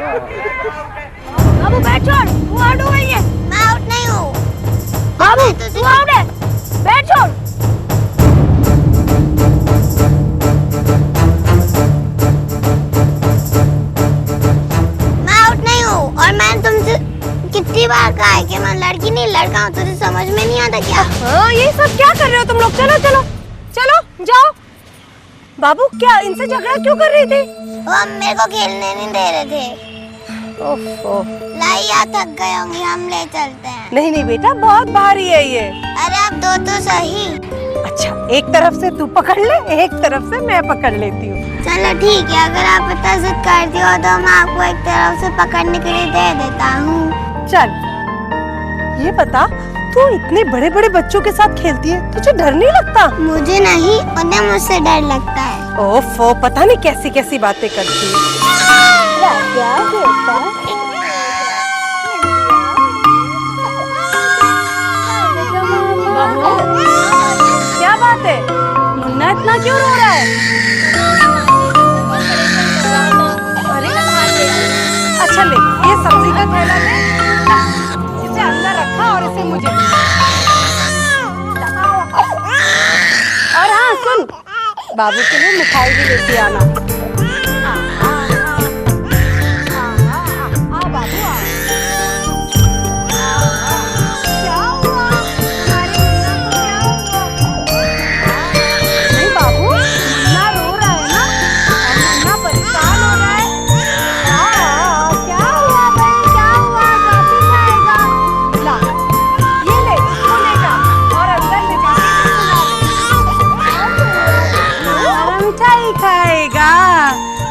बाबू बैठ छोड़, तू आउट हो गई है। मैं आउट नहीं हूँ। बाबू तू आउट है, बैठ छोड़। मैं आउट नहीं हूँ और मैंने तुमसे कितनी बार कहा है कि मैं लड़की नहीं लड़का हूँ, तुझे समझ में नहीं आता क्या? हाँ ये सब क्या कर रहे हो तुम लोग? चलो चलो चलो जाओ। बाबू क्या इनसे झगड़ा क्यों कर रही थी? वो हम मेरे को खेलने नहीं दे रहे थे। ओफो। लाइया थक गए होंगे, हम ले चलते हैं। नहीं नहीं बेटा, बहुत भारी है ये। अरे आप दो तो सही। अच्छा एक तरफ से तू पकड़ ले, एक तरफ से मैं पकड़ लेती हूँ। चलो ठीक है, अगर आप इतना जिद करती हो तो मैं आपको एक तरफ से पकड़ने के लिए दे देता हूँ। चल ये बता, तू इतने बड़े बड़े बच्चों के साथ खेलती है, तुझे डर नहीं लगता? मुझे नहीं, उन्हें मुझसे डर लगता है। ओफो, पता नहीं कैसी कैसी बातें करती है। क्या बेटा? क्या बात है? मुन्ना इतना क्यों रो रहा है? अरे अच्छा ले, ये सब्जी का थैला ले, इसे अंदर रखा और इसे मुझे दे। और हाँ सुन, बाबू के लिए मिठाई भी लेती आना।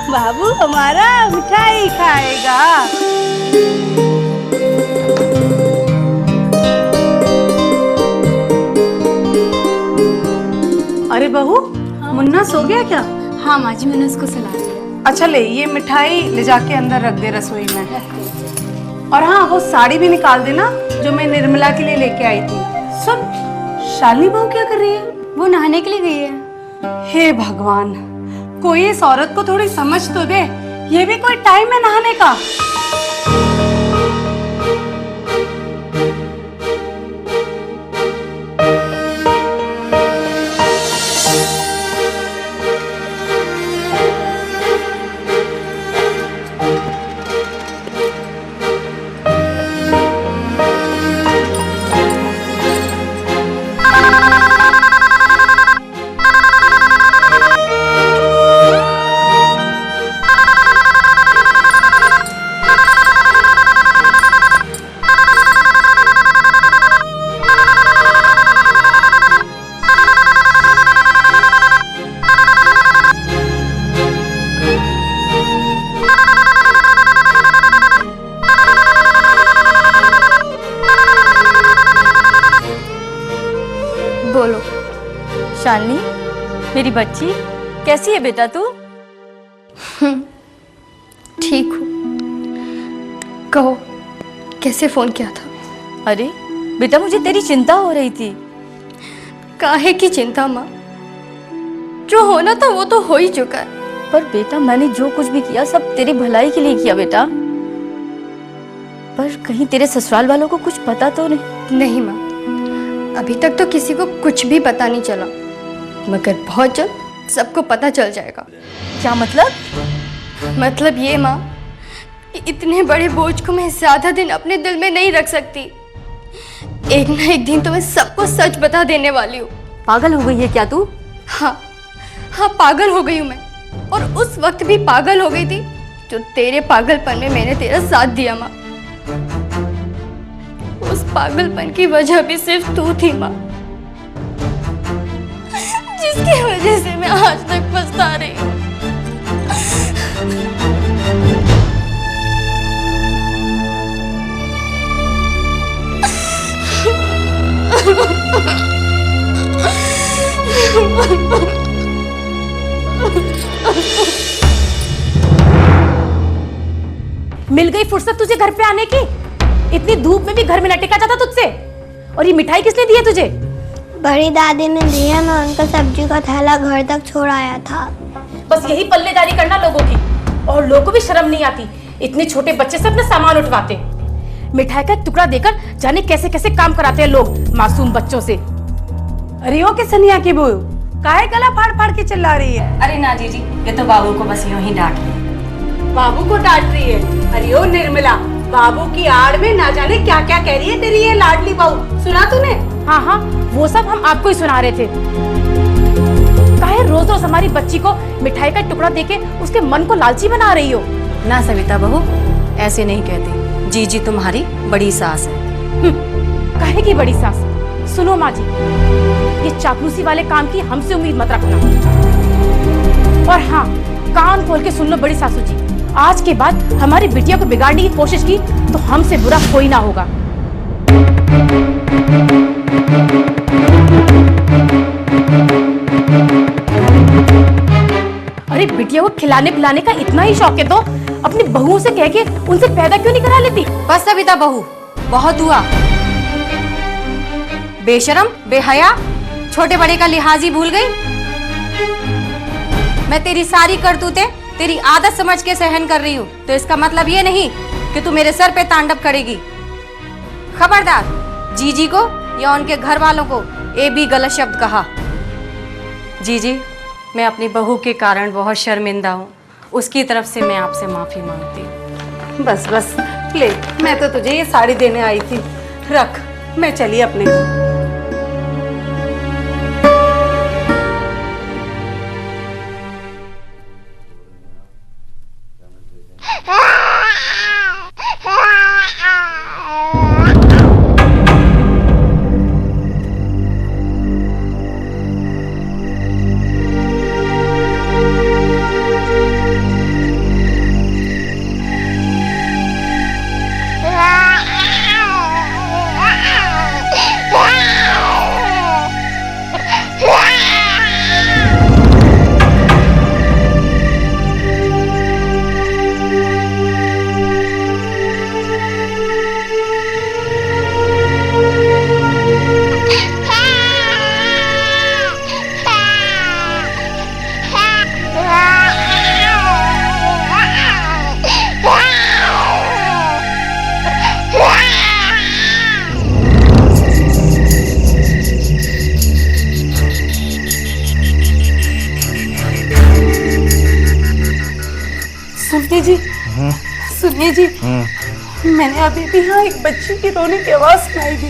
बाबू हमारा मिठाई खाएगा। अरे बहू, मुन्ना सो गया क्या? हाँ माँ जी, मैंने उसको सुला दिया। अच्छा ले, ये मिठाई ले जाके अंदर रख दे रसोई में। और हाँ वो साड़ी भी निकाल देना जो मैं निर्मला के लिए लेके आई थी। सुन, शालिनी बहू क्या कर रही है? वो नहाने के लिए गई है। हे भगवान, कोई इस औरत को थोड़ी समझ तो दे, ये भी कोई टाइम है नहाने का? बोलो शालिनी, मेरी बच्ची कैसी है बेटा तू? ठीक हूँ। कहो कैसे फोन किया था? अरे बेटा मुझे तेरी चिंता हो रही थी। काहे की चिंता माँ, जो होना था वो तो हो ही चुका है। पर बेटा मैंने जो कुछ भी किया सब तेरी भलाई के लिए किया बेटा। पर कहीं तेरे ससुराल वालों को कुछ पता तो नहीं? नहीं माँ, अभी तक तो किसी को कुछ भी पता नहीं चला, मगर बहुत जल्द सबको पता चल जाएगा। क्या मतलब? मतलब ये माँ, इतने बड़े बोझ को मैं ज्यादा दिन अपने दिल में नहीं रख सकती। एक ना एक दिन तो मैं सबको सच बता देने वाली हूँ। पागल हो गई है क्या तू? हाँ हाँ, पागल हो गई हूँ मैं, और उस वक्त भी पागल हो गई थी जो तेरे पागलपन में मैंने तेरा साथ दिया माँ। उस पागलपन की वजह भी सिर्फ तू थी माँ, जिसकी वजह से मैं आज तक पछता रही हूँ। मिल गई फुर्सत तुझे घर पे आने की? इतनी धूप में भी घर में न टिका जाता तुझसे? और ये मिठाई किसने दी है तुझे? बड़ी दादी ने दी है, मैं उनका सब्जी का थैला घर तक छोड़ आया था। बस यही पल्लेदारी करना लोगों की। और लोगों को भी शर्म नहीं आती, इतने छोटे बच्चे से अपना सामान उठवाते। मिठाई का एक टुकड़ा देकर जाने कैसे कैसे काम कराते हैं लोग मासूम बच्चों से। अरे ओ के सनिया की बहू, काहे गला फाड़ फाड़ के चिल्ला रही है? अरे ना जीजी, ये तो बाबू को बस यूं ही डांट रही। बाबू को डांट रही है? अरे ओ निर्मला, बाबू की आड़ में ना जाने क्या क्या कह रही है तेरी ये लाडली बहू, सुना तूने? हाँ हाँ, वो सब हम आपको ही सुना रहे थे। काहे रोज रोज हमारी बच्ची को मिठाई का टुकड़ा देके उसके मन को लालची बना रही हो? ना सविता बहू, ऐसे नहीं कहते। जीजी तुम्हारी बड़ी सास है। काहे की बड़ी सास? सुनो माँ जी, ये चापलूसी वाले काम की हमसे उम्मीद मत रखना। और हाँ, कान खोल के सुन लो बड़ी सासू जी, आज के बाद हमारी बिटिया को बिगाड़ने की कोशिश की तो हमसे बुरा कोई ना होगा। अरे बिटिया को खिलाने पिलाने का इतना ही शौक है तो अपनी बहुओं से कह के उनसे पैदा क्यों नहीं करा लेती? बस सविता बहू, बहुत हुआ। बेशरम, बेहया, छोटे बड़े का लिहाज ही भूल गई। मैं तेरी सारी करतूतें तेरी आदत समझ के सहन कर रही हूँ, तो इसका मतलब ये नहीं कि तू मेरे सर पे तांडव करेगी। खबरदार, जीजी को या उनके घर वालों को एक भी गलत शब्द कहा। जीजी, मैं अपनी बहू के कारण बहुत शर्मिंदा हूँ, उसकी तरफ से मैं आपसे माफी मांगती हूँ। बस बस ले, मैं तो तुझे ये साड़ी देने आई थी, रख, मैं चली अपने घर। सुनिए जी, सुनिए जी, मैंने अभी भी यहाँ एक बच्ची की रोने की आवाज सुनाई थी।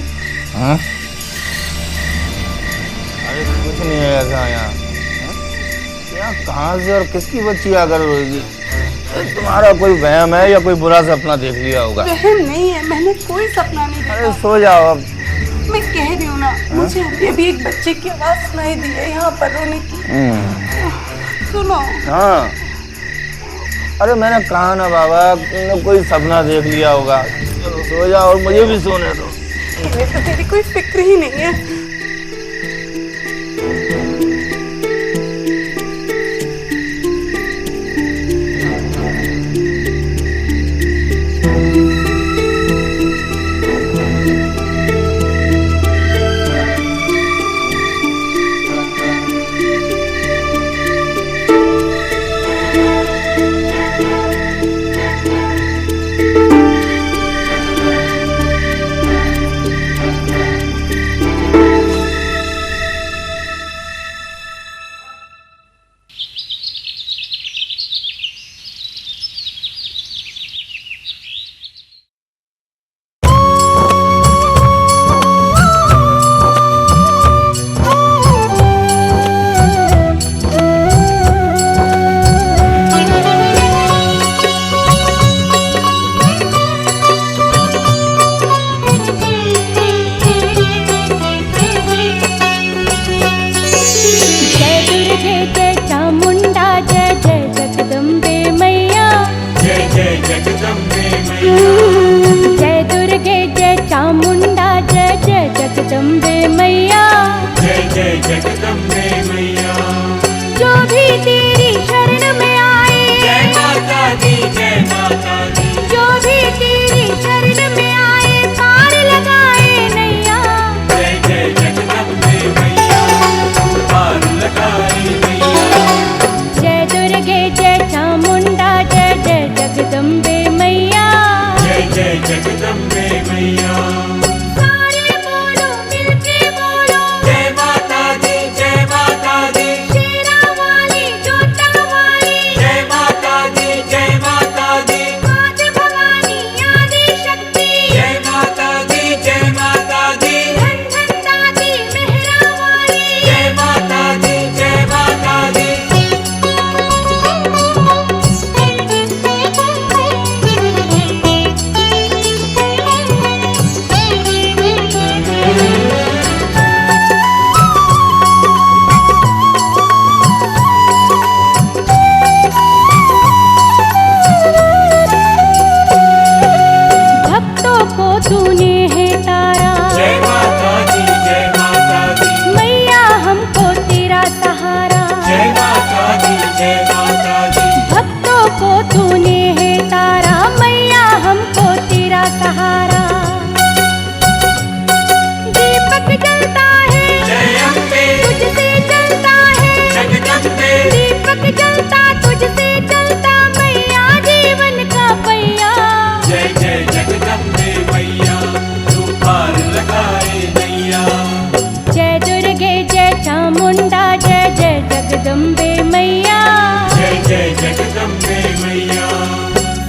अरे कुछ नहीं है ऐसा यहाँ। क्या, कहाँ से और किसकी बच्ची आकर रोएगी? तुम्हारा कोई वहम है या कोई बुरा सपना देख लिया होगा? वहम नहीं है, मैंने कोई सपना नहीं देखा। अरे सो जाओ अब। मैं कह रही हूँ ना, मुझे अभी एक बच्चे की आवाज सुनाई दी है यहाँ पर रोने की। सुनो। हाँ, अरे मैंने कहा ना बाबा, तुमने कोई सपना देख लिया होगा। चलो सो जाओ और मुझे भी सोने दो। तुम्हें तो तेरी कोई फिक्र ही नहीं है। जय जगदम्बे मैया। सारे बोलो मिलके बोलो जय माता दी जय माता दी। शेरा वाली जोता वाली जय माता दी जय माता दी। आदि भवानी आदि शक्ति जय माता दी जय माता दी। धन धन दाती मेहरा वाली जय माता दी जय माता दी। भक्तों को तूने है तारा, जय माता दी जय माता दी। मैया हमको तेरा सहारा। जय माता दी जय माता दी। भक्तों को तूने है तारा, मैया हमको तेरा सहारा। दीपक जलता है जय अम्बे तुझसे जलता है जगदम्बे। दीपक जलता तुझसे जलता मैया जीवन का पहिया जय जय जगदम्बे मैया, तू पार लगाए नैया। जय दुर्गे जय चामुंडा जय जय जगदम्बे मैया। जय जय जगदम्बे मैया।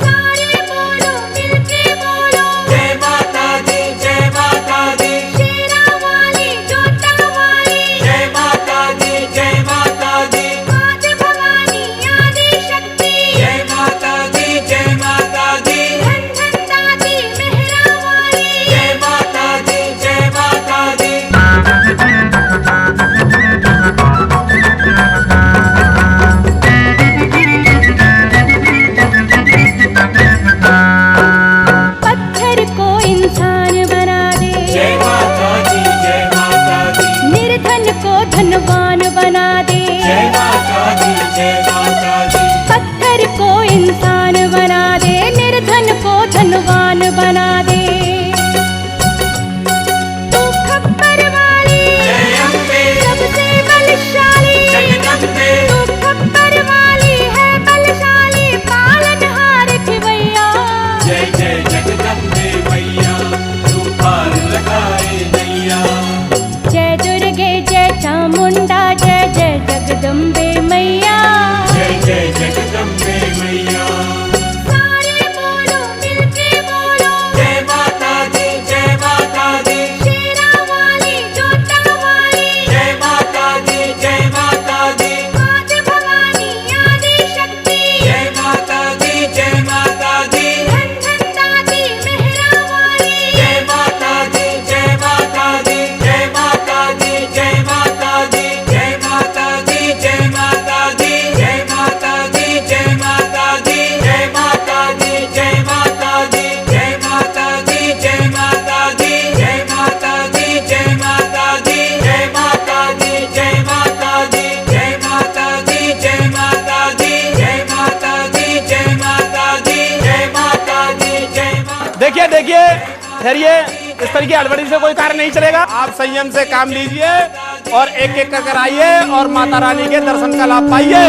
सारे बोलो मिलके बोलो जय माता दी जय माता दी। शेरा वाली जोता वाली जय माता दी जय माता दी। आदि भवानी आदि शक्ति जय माता दी जय माता दी। धन धन दाती मेहरा वाली जय माता दी जय माता दी। पत्थर को इंसान बना दे, जय माता दी जय माता दी। निर्धन को धनवान बना दे। जय माता दी जय माता दी। पत्थर को इंसान बना दे, निर्धन को धनवान बना दे। तू खप्पर वाली जय अम्बे सबसे बलशाली जगदम्बे। तू खप्पर वाली है बलशाली पालनहार खिवैया जय जय जगदम्बे मैया, तू पार लगाए नैया। जय दुर्गे जय चामुंडा जय जय जगदम्बे मैया। जय जय जगदम्बे मैया। सारे बोलो मिलके बोलो जय माता दी जय माता दी। शेरा वाली जोता वाली जय माता दी जय माता दी। आदि भवानी आदि शक्ति जय माता दी जय माता दी। धन धन दाती मेहरा वाली जय माता दी जय माता दी। जय माता दी जय माता दी। जय माता दी जय माता दी। जय माता दी जय माता दी। जय माता दी जय माता दी। जय माता दी जय माता दी। जय माता दी जय माता दी। जय माता दी जय माता दी। जय माता दी जय माता दी। जय माता दी जय माता दी। जय माता दी जय माता। देखिए देखिए ठहरिए, इस तरह की हड़बड़ी से कोई कार्य नहीं चलेगा। आप संयम से काम लीजिए और एक एक कर आइए और माता रानी के दर्शन का लाभ पाइए।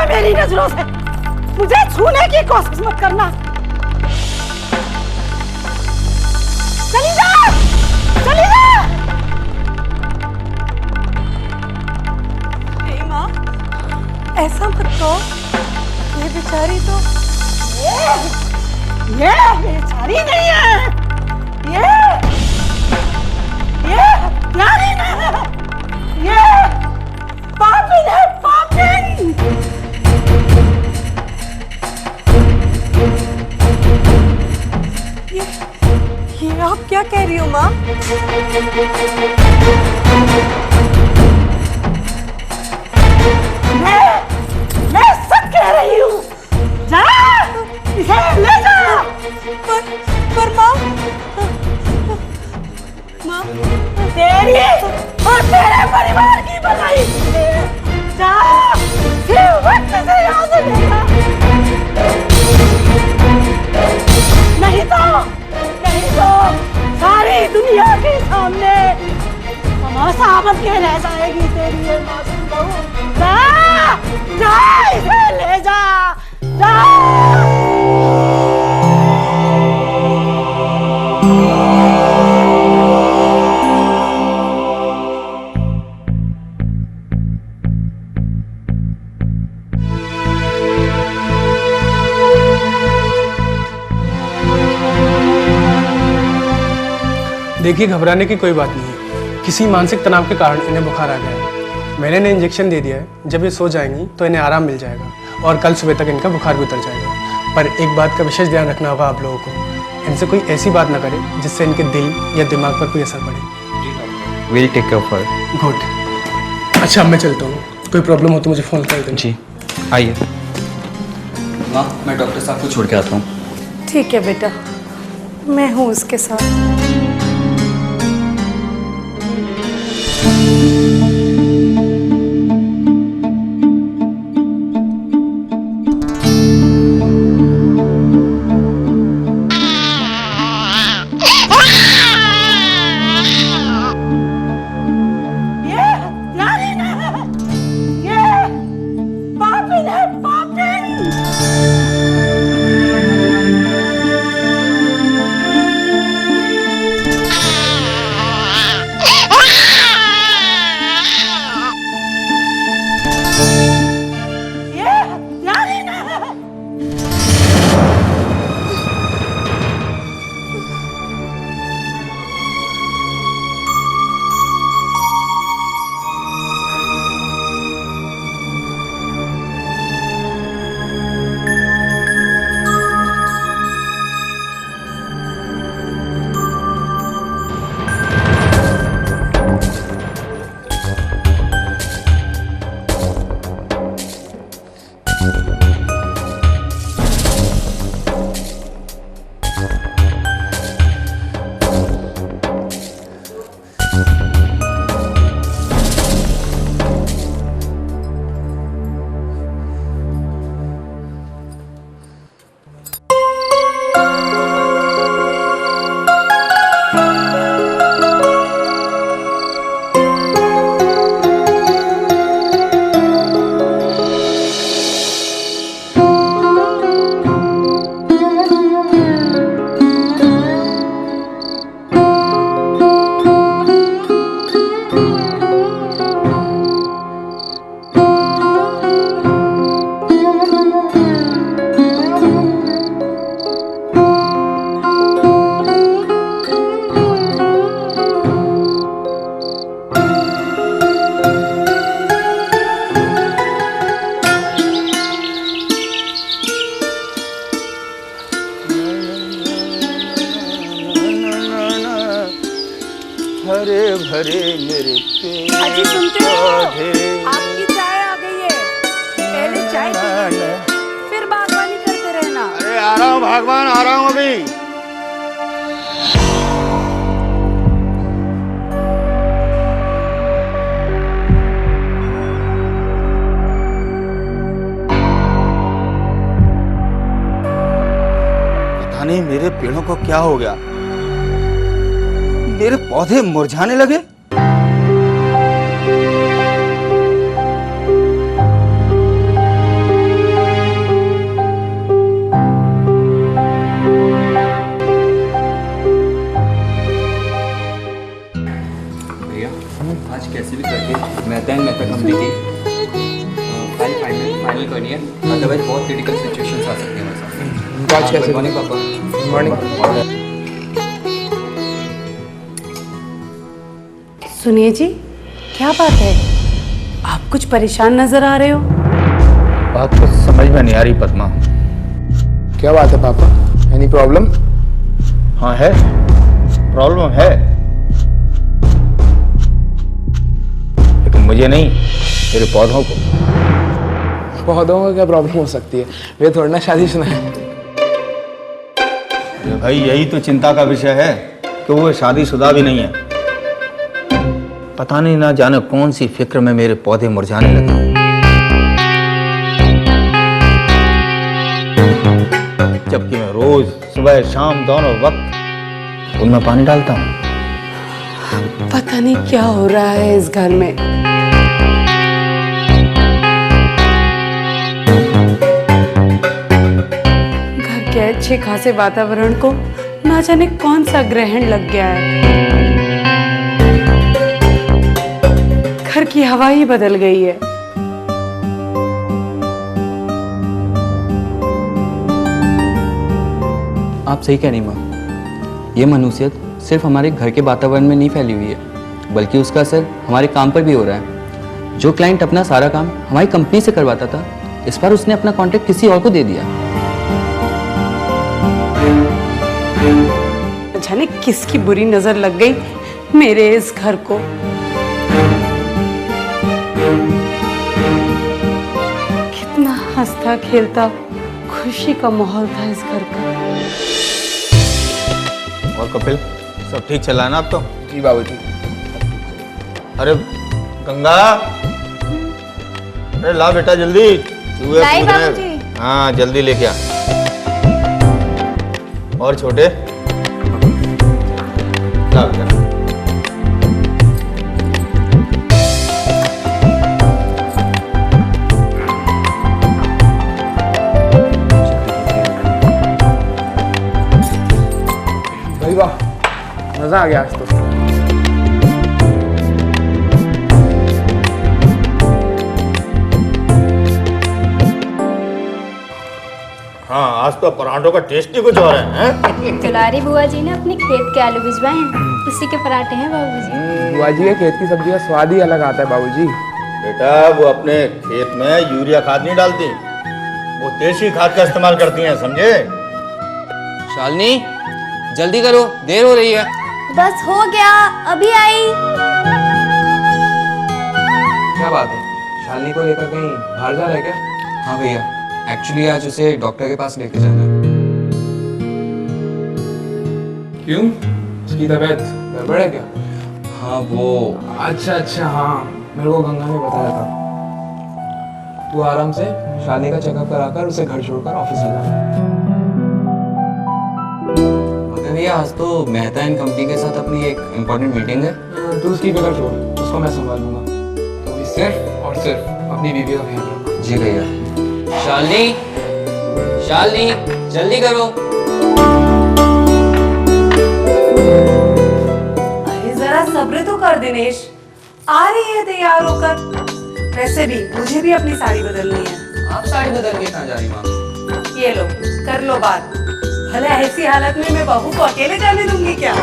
मेरी नजरों से मुझे छूने की कोशिश मत करना। चली जा, चली जा। नहीं माँ, ऐसा मत कहो। ये बेचारी तो ये बेचारी नहीं है, ये प्यारी नहीं है, ये पापिन है, पापिन। ये आप क्या कह रही हो माँ? मैं सच कह रही हूँ। जा सामत के रह जाएगी तेरी ये मासूम बहू। जा जा इसे ले जा जा। देखिए, घबराने की कोई बात नहीं है। किसी मानसिक तनाव के कारण इन्हें बुखार आ गया है। मैंने इन्हें इंजेक्शन दे दिया है। जब ये सो जाएंगी तो इन्हें आराम मिल जाएगा और कल सुबह तक इनका बुखार भी उतर जाएगा। पर एक बात का विशेष ध्यान रखना होगा आप लोगों को, इनसे कोई ऐसी बात ना करे जिससे इनके दिल या दिमाग पर कोई असर पड़े। Will take care of her. Good. अच्छा, मैं चलता हूँ। कोई प्रॉब्लम हो तो मुझे फ़ोन कर देना। जी आइए। माँ, मैं डॉक्टर साहब को छोड़ के आता हूँ। ठीक है बेटा, मैं हूँ उसके साथ। हरे भरे मेरे अजी सुनते हो? आपकी चाय आ गई है। पहले चाय पीजिए, फिर बागवानी करते रहना। अरे आ रहा हूँ भगवान, आ रहा हूँ अभी। पता नहीं मेरे पेड़ों को क्या हो गया, मेरे पौधे मुरझाने लगे। भैया, आज कैसे भी करके मेहता कंपनी की फाइनल करनी है, अदरवाइज बहुत क्रिटिकल सिचुएशंस आ सकती है हमारे साथ। आज कैसे? गुड मॉर्निंग पापा। Good morning. सुनिए जी, क्या बात है? आप कुछ परेशान नजर आ रहे हो। बात कुछ समझ में नहीं आ रही पद्मा। क्या बात है पापा? Any problem? हाँ है, प्रॉब्लम है, लेकिन मुझे नहीं, मेरे पौधों को। पौधों को क्या प्रॉब्लम हो सकती है? वे थोड़ा ना शादीशुदा है। अरे भाई, यही तो चिंता का विषय है कि वो शादीशुदा भी नहीं है। पता नहीं, ना जाने कौन सी फिक्र में मेरे पौधे मुरझाने लगे। जबकि मैं रोज सुबह शाम दोनों वक्त उनमें पानी डालता हूँ। पता नहीं क्या हो रहा है इस घर में। घर के अच्छे खासे वातावरण को ना जाने कौन सा ग्रहण लग गया है। घर की हवा ही बदल गई है। आप सही कह रही माँ, ये मनुष्यत सिर्फ हमारे घर के वातावरण में नहीं फैली हुई है, बल्कि उसका असर हमारे काम पर भी हो रहा है। जो क्लाइंट अपना सारा काम हमारी कंपनी से करवाता था, इस बार उसने अपना कॉन्ट्रैक्ट किसी और को दे दिया। जाने किसकी बुरी नजर लग गई मेरे इस घर को। कितना हंसता खेलता खुशी का माहौल था इस घर का। और कपिल, सब ठीक चला है ना अब तो? जी बाबूजी। अरे गंगा, अरे ला बेटा जल्दी, चूहे लाई कूद रहे हैं। बाबूजी। हाँ जल्दी लेके आ। और छोटे ला बेटा। भाई वाह, मजा आ गया आज तो। हाँ आज तो पराठों का टेस्ट ही कुछ और है। दुलारी बुआ जी ने अपने खेत के आलू भिजवाए हैं, उसी के पराठे हैं बाबूजी। बुआ जी के खेत की सब्जी का स्वाद ही अलग आता है बाबूजी। बेटा वो अपने खेत में यूरिया खाद नहीं डालती, वो देसी खाद का इस्तेमाल करती हैं, समझे? शालिनी जल्दी करो, देर हो रही है। बस हो गया, अभी आई। क्या बात है, शालिनी को लेकर कहीं बाहर जा रहा है क्या? हाँ भैया, एक्चुअली आज उसे डॉक्टर के पास लेके जाना है। क्यों, उसकी तबीयत गड़बड़ है क्या? हाँ वो अच्छा हाँ, मेरे को गंगा ने बताया था। तू आराम से शालिनी का चेकअप कराकर उसे घर छोड़कर ऑफिस आ जा। मगर भैया आज तो मेहता एंड कंपनी के साथ अपनी एक इम्पोर्टेंट मीटिंग है। तू उसकी फिक्र छोड़, उसको मैं संभालूंगा। तो अभी सिर्फ और सिर्फ अपनी बीवी का ख्याल रख। जी भैया। शालिनी, शालिनी जल्दी करो। अरे जरा सब्र तो कर दिनेश, आ रही है तैयार होकर। वैसे भी मुझे भी अपनी साड़ी बदलनी है। आप साड़ी बदल के कहाँ जा रही माँ? ये लो, कर लो बात। भला ऐसी हालत में मैं बहू को अकेले जाने दूंगी क्या?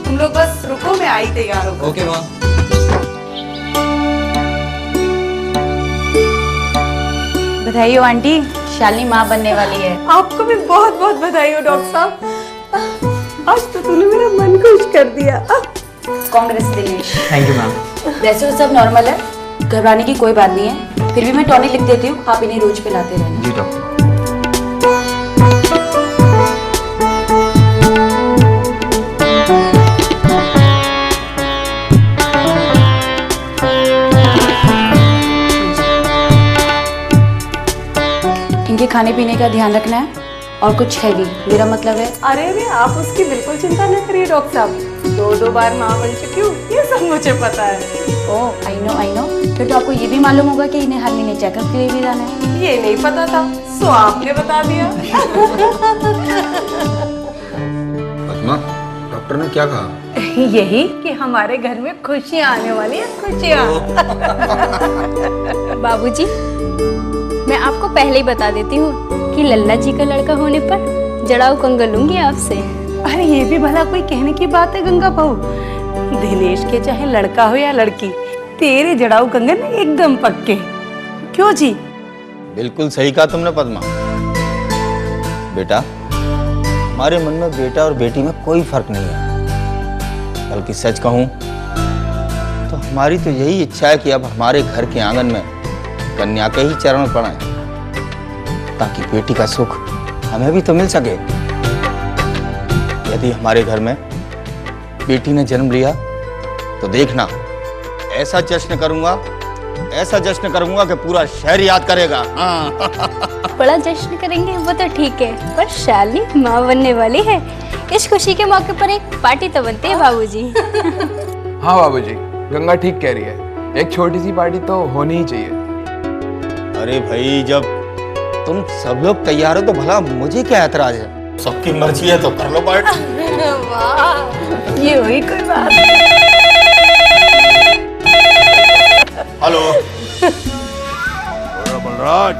तुम लोग बस रुको, मैं आई तैयार होकर। ओके माँ। बधाई हो आंटी, शालिनी माँ बनने वाली है। आपको भी बहुत बहुत बधाई हो डॉक्टर साहब, आज तो तूने मेरा मन खुश कर दिया। Congress Dinesh. Thank you ma'am. वैसे वो सब नॉर्मल है, घबराने की कोई बात नहीं है। फिर भी मैं टॉनिक लिख देती हूँ, आप इन्हें रोज पिलाते रहना। जी डॉक्टर। इनके खाने पीने का ध्यान रखना है और कुछ हैवी, मेरा मतलब है। अरे आप उसकी बिल्कुल चिंता न करिए डॉक्टर साहब, 2 बार माँ बन चुकी हूँ, ये सब मुझे पता है। ओह आई नो। फिर तो आपको ये भी मालूम होगा कि इन्हें हर महीने चेकअप के लिए भी जाना है। ये नहीं पता था, सो आपने बता दिया। पद्मा, डॉक्टर ने क्या कहा? यही कि हमारे घर में खुशियाँ आने वाली है, खुशियाँ। बाबूजी, मैं आपको पहले ही बता देती हूँ कि लल्ला जी का लड़का होने पर जड़ाऊ कंगन लूंगी आपसे। अरे ये भी भला कोई कहने की बात है गंगा बहू? दिनेश के चाहे लड़का हो या लड़की, तेरे जड़ाऊ कंगन एकदम पक्के। क्यों जी? बिल्कुल सही कहा तुमने पद्मा। बेटा, हमारे मन में बेटा और बेटी में कोई फर्क नहीं है, बल्कि सच कहूं तो हमारी तो यही इच्छा है कि अब हमारे घर के आंगन में कन्या के ही चरण पड़े, ताकि बेटी का सुख हमें भी तो मिल सके। यदि हमारे घर में बेटी ने जन्म लिया तो देखना, ऐसा जश्न करूंगा कि पूरा शहर याद करेगा। हाँ। बड़ा जश्न करेंगे वो तो ठीक है, पर शालिनी माँ बनने वाली है, इस खुशी के मौके पर एक पार्टी तो बनती है बाबूजी। हाँ बाबूजी, गंगा ठीक कह रही है, एक छोटी सी पार्टी तो होनी ही चाहिए। अरे भाई, जब तुम सब लोग तैयार हो तो भला मुझे क्या ऐतराज है? सबकी मर्जी है तो कर लो पार्टी। ये हुई कोई बात। हेलो बलराज,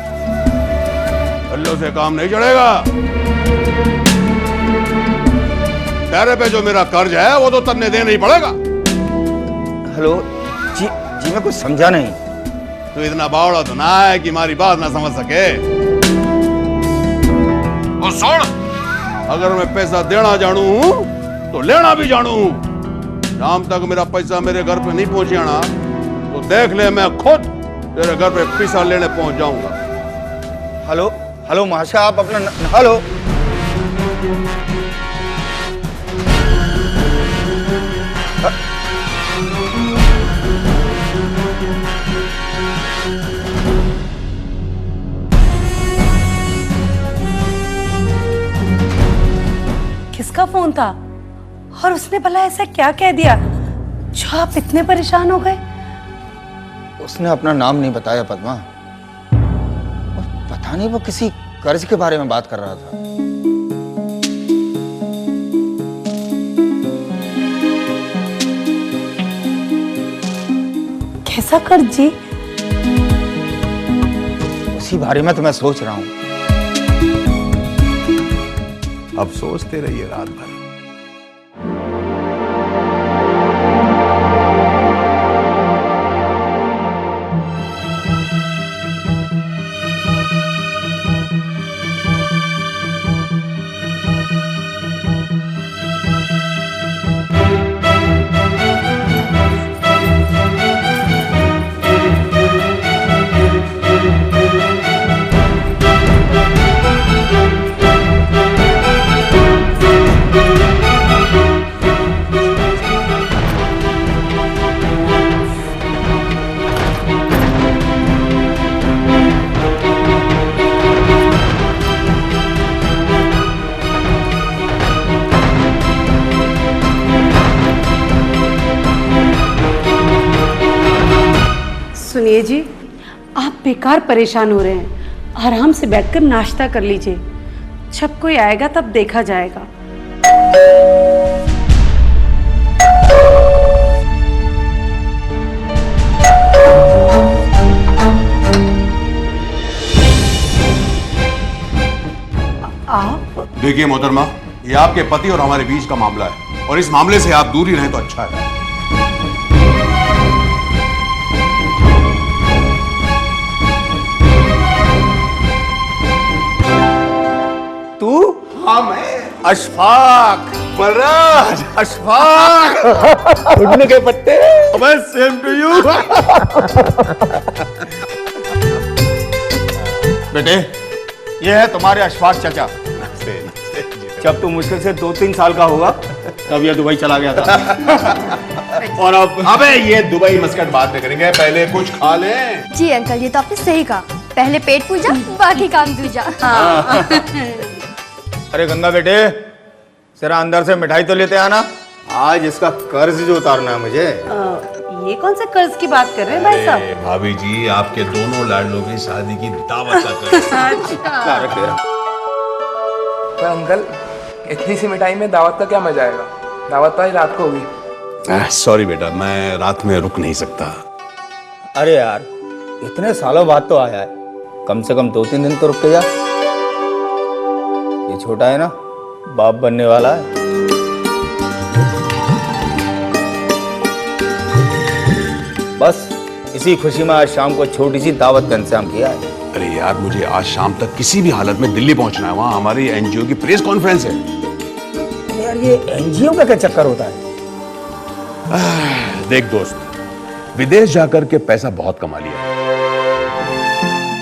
अल्लाह से काम नहीं चलेगा। तेरे पे जो मेरा कर्ज है वो तो तन्ने देना ही पड़ेगा। हेलो जी, मैं कुछ समझा नहीं। तो इतना बावड़ा तो ना है कि हमारी बात ना समझ सके। और सुन, अगर मैं पैसा देना जानू हूं तो लेना भी जानू हूं। शाम तक मेरा पैसा मेरे घर पे नहीं पहुंचे ना तो देख ले, मैं खुद तेरे घर पे पैसा लेने पहुंच जाऊंगा। हेलो महाशय, आप अपना हेलो। किसका फोन था और उसने भला ऐसा क्या कह दिया जो आप इतने परेशान हो गए? उसने अपना नाम नहीं बताया पद्मा, और पता नहीं वो किसी कर्ज के बारे में बात कर रहा था। कैसा कर्ज जी? उसी बारे में तो मैं सोच रहा हूँ। अब सोचते रहिए रात भर। सुनिए जी, आप बेकार परेशान हो रहे हैं। आराम से बैठकर नाश्ता कर लीजिए, जब कोई आएगा तब देखा जाएगा। आप? देखिए मोहतरमा, ये आपके पति और हमारे बीच का मामला है और इस मामले से आप दूर ही रहें तो अच्छा है। तू? हाँ मैं अशफाक, बलराज, अशफाक। उड़ने के पत्ते। बस सेम टू यू। बेटे, ये है तुम्हारे अशफाक चाचा। जब तू मुश्किल से 2-3 साल का होगा तब ये दुबई चला गया था। और अब अबे ये दुबई मस्कट बात में करेंगे, पहले कुछ खा लें। जी अंकल, ये तो आपने सही कहा, पहले पेट पूजा बाकी काम दूजा। अरे गंगा बेटे, जरा अंदर से मिठाई तो लेते आना। आज इसका कर्ज जो उतारना है मुझे। ये कौन से कर्ज की बात कर रहे हैं भाई साहब? भाभी जी, आपके दोनों लाडलों की शादी की दावत का कर्ज। पर अंकल, इतनी सी मिठाई में दावत का क्या मजा आएगा? दावत तो आज रात को होगी। सॉरी बेटा, मैं रात में रुक नहीं सकता। अरे यार, इतने सालों बाद तो आया है, कम से कम 2-3 दिन तो रुक के जा। ये छोटा है ना, बाप बनने वाला है। बस इसी खुशी में आज शाम को छोटी सी दावत का इंतजाम किया है। अरे यार, मुझे आज शाम तक किसी भी हालत में दिल्ली पहुंचना है, वहाँ हमारी एनजीओ की प्रेस कॉन्फ्रेंस है। यार, ये एनजीओ का क्या चक्कर होता है? देख दोस्त, विदेश जाकर के पैसा बहुत कमा लिया,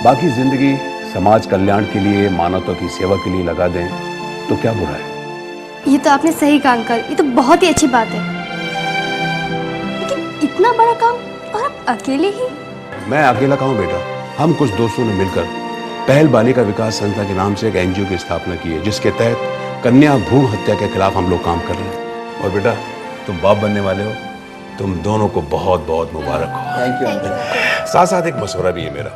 बाकी जिंदगी समाज कल्याण के लिए, मानवता की सेवा के लिए लगा दें तो क्या बुरा है। ये तो आपने सही कहा अंकल, ये तो बहुत ही अच्छी बात है। लेकिन इतना बड़ा काम और आप अकेले ही? मैं अकेला कहूँ बेटा, हम कुछ दोस्तों ने मिलकर पहल बालिका विकास संस्था के नाम से एक एनजीओ की स्थापना की है, जिसके तहत कन्या भ्रूण हत्या के खिलाफ हम लोग काम कर रहे हैं। और बेटा तुम बाप बनने वाले हो, तुम दोनों को बहुत बहुत मुबारक हो। Thank you uncle. साथ साथ एक मशवरा भी है मेरा।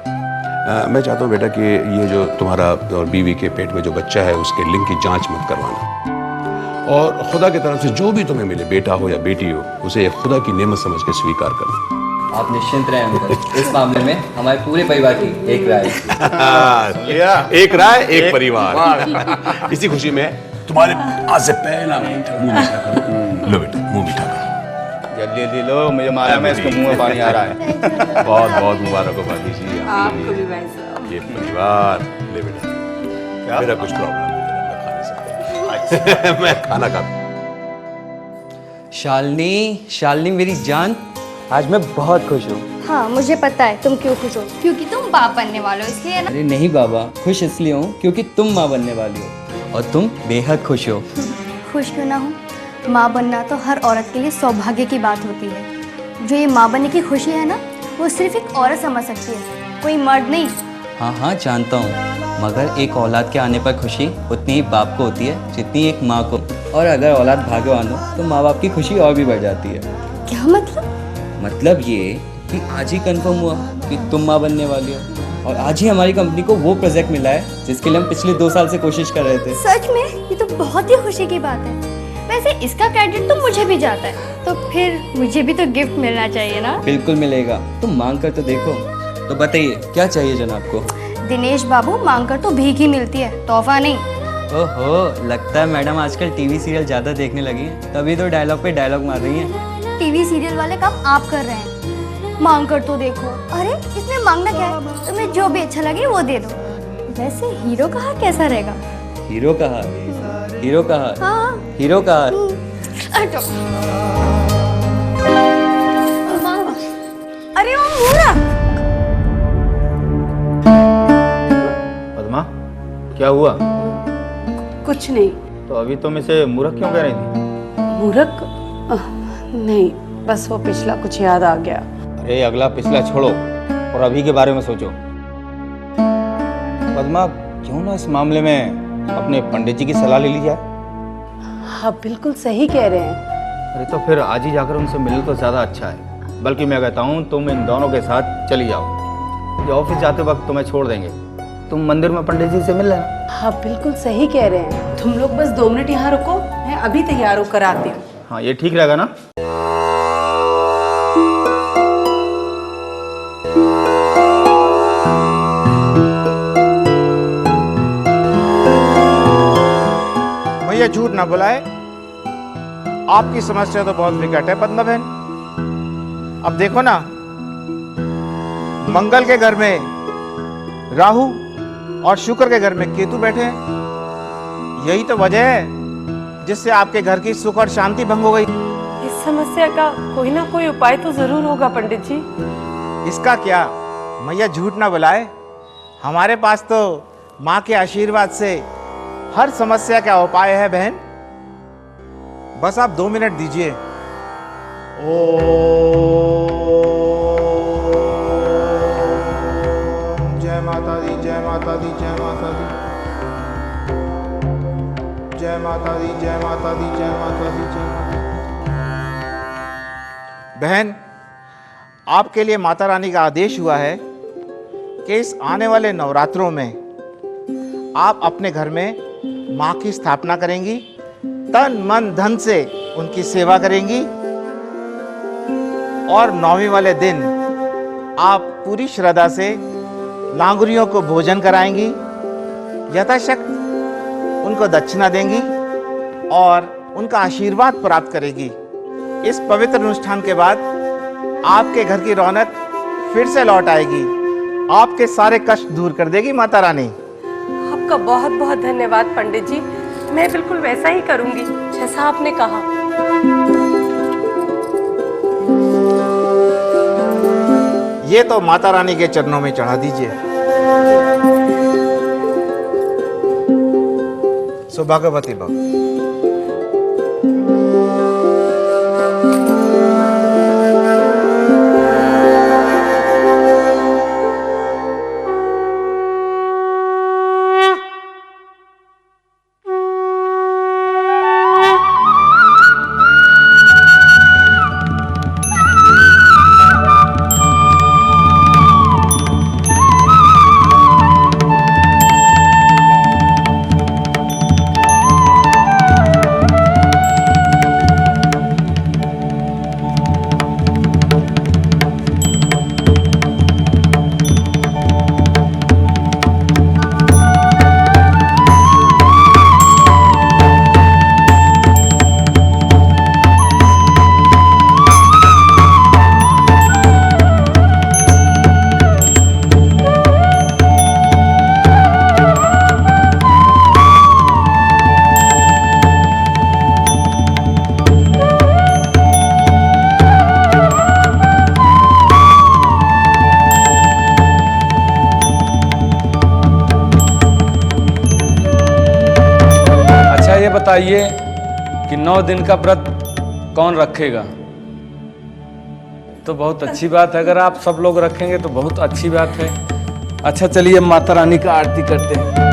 मैं चाहता हूँ बेटा कि ये जो तुम्हारा और बीवी के पेट में जो बच्चा है उसके लिंग की जांच मत करवाना, और खुदा की तरफ से जो भी तुम्हें मिले, बेटा हो या बेटी हो, उसे खुदा की नेमत समझ के स्वीकार करना। आप निश्चिंत रहें अंकल, इस मामले में हमारे पूरे परिवार की एक राय है। एक राय एक परिवार। इसी खुशी में तुम्हारे आज से पहला मुंह मीठा करो। लो बेटा मुंह मीठा करो। जल्दी जल्दी लो, मुझे मालूम है इसके मुंह में पानी आ रहा है। बहुत बहुत मुबारक हो भाभी जी आपको भी भाई साहब। ये परिवार। ले बेटा, क्या मेरा कुछ प्रॉब्लम नहीं, मैं खा नहीं सकता। मैं खाना खाता। शालिनी मेरी जान, आज मैं बहुत खुश हूँ। हाँ मुझे पता है तुम क्यों खुश हो, क्योंकि तुम बाप बनने वाले हो, इसलिए ना। अरे नहीं बाबा, खुश इसलिए हूँ क्योंकि तुम माँ बनने वाली हो और तुम बेहद खुश हो। खुश क्यों ना हूँ, माँ बनना तो हर औरत के लिए सौभाग्य की बात होती है। जो ये माँ बनने की खुशी है ना, वो सिर्फ एक औरत समझ सकती है, कोई मर्द नहीं। हाँ जानता हूँ, मगर एक औलाद के आने पर खुशी उतनी ही बाप को होती है जितनी एक माँ को। और अगर औलाद भाग्यवान हो तो माँ बाप की खुशी और भी बढ़ जाती है। क्या मतलब? मतलब ये कि आज ही कंफर्म हुआ कि तुम माँ बनने वाली हो, और आज ही हमारी कंपनी को वो प्रोजेक्ट मिला है जिसके लिए हम पिछले 2 साल से कोशिश कर रहे थे। सच में? ये तो बहुत ही खुशी की बात है। वैसे इसका क्रेडिट तो मुझे भी जाता है, तो फिर मुझे भी तो गिफ्ट मिलना चाहिए ना। बिल्कुल मिलेगा, तुम मांग कर तो देखो। तो बताइए क्या चाहिए जनाब को? दिनेश बाबू, मांग कर तो भीख ही मिलती है, तोहफा नहीं। ओहो, लगता है मैडम आजकल टीवी सीरियल ज्यादा देखने लगी हैं, तभी तो डायलॉग पे डायलॉग मार रही हैं। टीवी सीरियल वाले काम आप कर रहे हैं, मांग कर तो देखो। अरे इसमें मांगना क्या है, तुम्हें जो भी अच्छा लगे वो दे दो। वैसे हीरो का हार कैसा रहेगा? हीरो का हार? हीरो का हार? हाँ। हीरो का हार? अरे वो मूरा। पद्मा, क्या हुआ? कुछ नहीं। तो अभी तुम इसे मूर्ख क्यों कह रही थी? मूर्ख? नहीं, बस वो पिछला कुछ याद आ गया। अरे अगला पिछला छोड़ो और अभी के बारे में सोचो। पद्मा, क्यों ना इस मामले में अपने पंडित जी की सलाह ले ली जाए? हाँ बिल्कुल सही कह रहे हैं। अरे तो फिर आज ही जाकर उनसे मिलो तो ज़्यादा अच्छा है। बल्कि मैं कहता हूँ तुम इन दोनों के साथ चली जाओ, ये ऑफिस जाते वक्त तुम्हें छोड़ देंगे, तुम मंदिर में पंडित जी से मिल लेना। हाँ बिल्कुल सही कह रहे हैं। तुम लोग बस 2 मिनट यहाँ रुको, मैं अभी तैयार होकर आती हूँ। हाँ ये ठीक रहेगा ना? भैया झूठ ना बुलाए, आपकी समस्या तो बहुत विकट है पद्मा बहन। अब देखो ना, मंगल के घर में राहु और शुक्र के घर में केतु बैठे हैं। यही तो वजह है जिससे आपके घर की सुख और शांति भंग हो गई। इस समस्या का कोई ना कोई उपाय तो जरूर होगा पंडित जी। इसका क्या, मैया झूठ ना बुलाए, हमारे पास तो माँ के आशीर्वाद से हर समस्या का उपाय है बहन। बस आप 2 मिनट दीजिए। जय माता दी, जय माता दी, जय माता दी, जय माता दी, जय माता दी, जय माता दी, जय माता दी। बहन, आपके लिए माता रानी का आदेश हुआ है कि इस आने वाले नवरात्रों में आप अपने घर में माँ की स्थापना करेंगी, तन मन धन से उनकी सेवा करेंगी, और 9वीं वाले दिन आप पूरी श्रद्धा से लांगुरियों को भोजन कराएंगी, यथाशक्ति उनको दक्षिणा देंगी और उनका आशीर्वाद प्राप्त करेगी। इस पवित्र अनुष्ठान के बाद आपके घर की रौनक फिर से लौट आएगी, आपके सारे कष्ट दूर कर देगी माता रानी। आपका बहुत बहुत धन्यवाद पंडित जी, मैं बिल्कुल वैसा ही करूंगी जैसा आपने कहा। ये तो माता रानी के चरणों में चढ़ा दीजिए। सौभाग्यवती भव। बताइए कि 9 दिन का व्रत कौन रखेगा? तो बहुत अच्छी बात है, अगर आप सब लोग रखेंगे तो बहुत अच्छी बात है। अच्छा चलिए माता रानी का आरती करते हैं।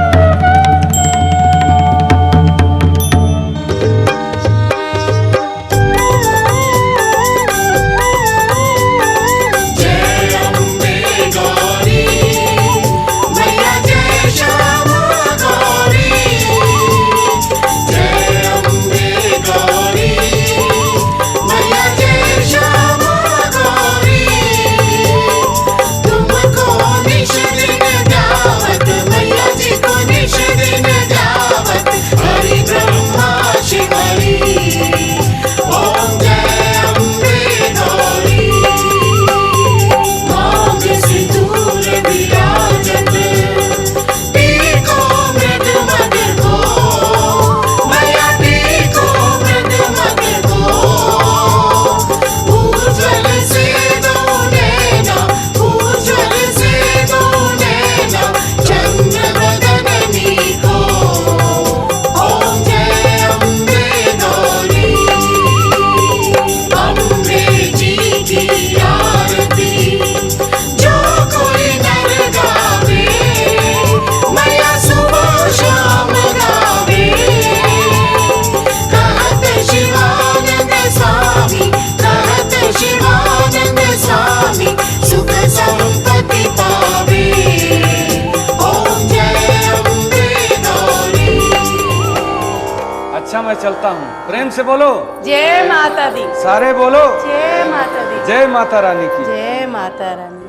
अच्छा मैं चलता हूँ। प्रेम से बोलो जय माता दी। सारे बोलो जय माता दी। जय माता रानी की। जय माता रानी।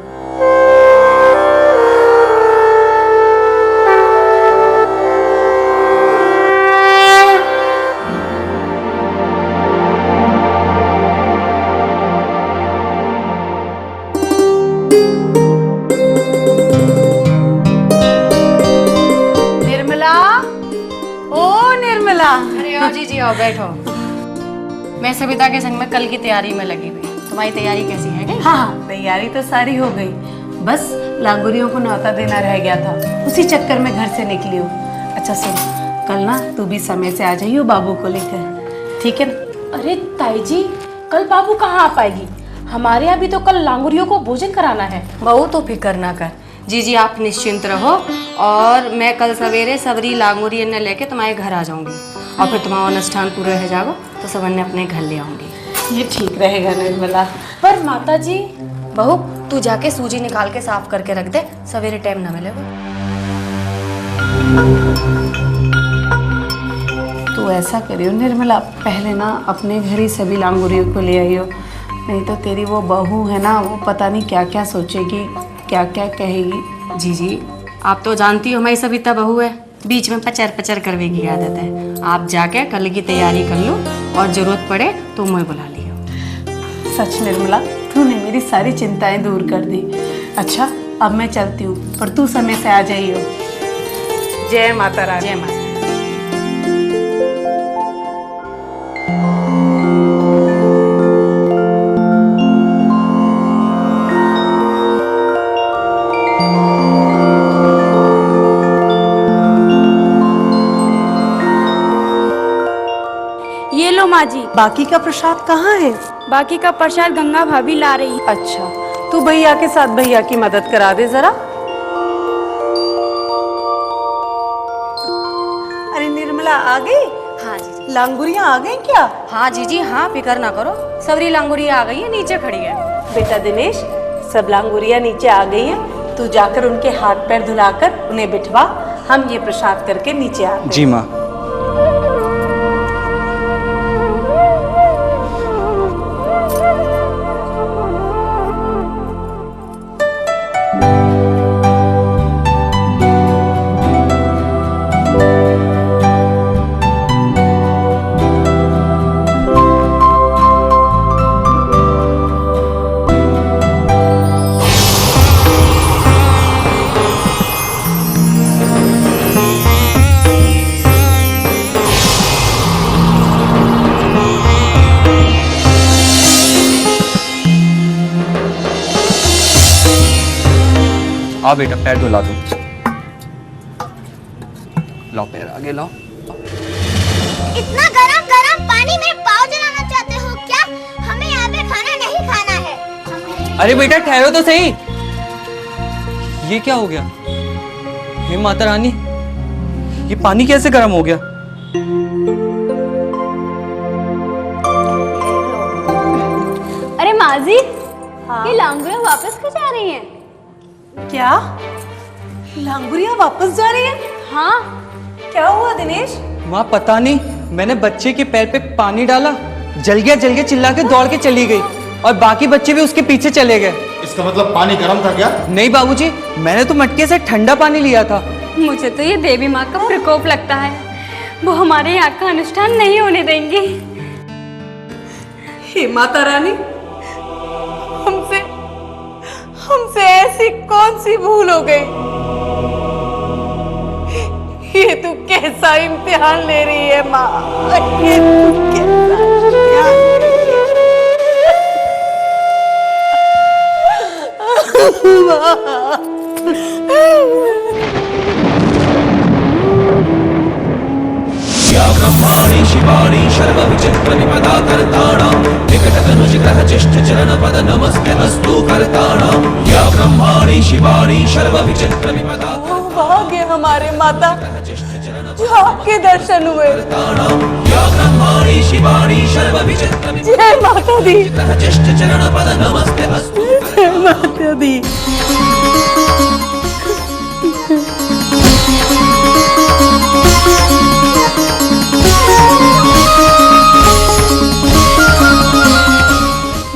निर्मला, ओ निर्मला। अरे आओ जी आओ बैठो। मैं सविता के संग में कल की तैयारी में लगी हुई। तुम्हारी तैयारी कैसी है? हाँ, तैयारी तो सारी हो गई, बस लांगुरियों को न्योता देना रह गया था, उसी चक्कर में घर से निकली हूँ। अच्छा सुन, कल ना तू भी समय से आ जाइयो बाबू को लेकर, ठीक है ना? अरे ताई जी, कल बाबू कहाँ आ पाएगी? हमारे यहाँ भी तो कल लांगुरियों को भोजन कराना है। बहू तो फिक्र ना कर, जी आप निश्चिंत रहो, और मैं कल सवेरे सबरी लांगुरी ने लेके तुम्हारे घर आ जाऊंगी, और फिर तुम्हारा अनुष्ठान पूरा रह जाओ तो सब अन्य अपने घर ले आऊंगी। ये ठीक रहेगा निर्मला। पर माता जी, बहू तू जाके सूजी निकाल के साफ करके रख दे, सवेरे टाइम ना मिलेगा। तो ऐसा करियो निर्मला, पहले ना अपने घर ही सभी लांगुरियों को ले आइयो, नहीं तो तेरी वो बहू है ना, वो पता नहीं क्या क्या सोचेगी, क्या क्या कहेगी। जी आप तो जानती हो हमारी सविता बहू है, बीच में पचर पचर करने की आदत है। आप जाके कल की तैयारी कर लो, और जरूरत पड़े तो मुझे बुला लियो। सच निर्मला, तूने मेरी सारी चिंताएं दूर कर दी। अच्छा अब मैं चलती हूँ, पर तू समय से आ जाइयो। जय माता रानी। जय माता। ये लो माँ जी, बाकी का प्रसाद कहाँ है? बाकी का प्रसाद गंगा भाभी ला रही। अच्छा, तू भैया के साथ भैया की मदद करा दे जरा। अरे निर्मला आ गई? हाँ जी लांगुरियाँ आ गई क्या? हाँ जी हाँ, फिक्र ना करो, सबरी लांगुरिया आ गई है, नीचे खड़ी है। बेटा दिनेश, सब लांगुरियाँ नीचे आ गई हैं, तू जाकर उनके हाथ पैर धुलाकर उन्हें बिठवा, हम ये प्रसाद करके नीचे आते हैं। जी माँ। आओ बेटा, पैर धुला दो। लाओ पैर आगे लाओ। इतना गरम गरम पानी में पाव जलाना चाहते हो क्या? हमें यहाँ पे खाना नहीं खाना है। अरे बेटा ठहरो तो सही। ये क्या हो गया? हे माता रानी, ये पानी कैसे गर्म हो गया? अरे माजी, ये लांगुरिया वापस क्यों जा रही हैं? क्या लांगुरिया वापस जा रही है? हाँ। क्या हुआ दिनेश? माँ पता नहीं, मैंने बच्चे के पैर पे पानी डाला, जल गया चिल्ला के दौड़ के चली गई और बाकी बच्चे भी उसके पीछे चले गए। इसका मतलब पानी गर्म था क्या? नहीं बाबूजी, मैंने तो मटके से ठंडा पानी लिया था। मुझे तो ये देवी माँ का प्रकोप लगता है, वो हमारे यहाँ का अनुष्ठान नहीं होने देंगी। हे माता रानी, हमसे ऐसी कौन सी भूल हो गई? ये तू कैसा इम्तिहान ले रही है माँ? ये तू कैसा इम्तिहान ले रही या ब्रह्माणि शिवाणि शर्व विचित्र विपदा कर्ताणां विकटतनुज ग्रह चिष्ट चरण पद नमस्ते अस्तु कर्ताणां या ब्रह्माणि शिवाणि शर्व विचित्र विपदा भाग्य हमारे माता जो आपके दर्शन हुए। या ब्रह्माणि शिवाणि शर्व विचित्र जय माता दी, ग्रह चिष्ट चरण पद नमस्ते अस्तु जय माता दी।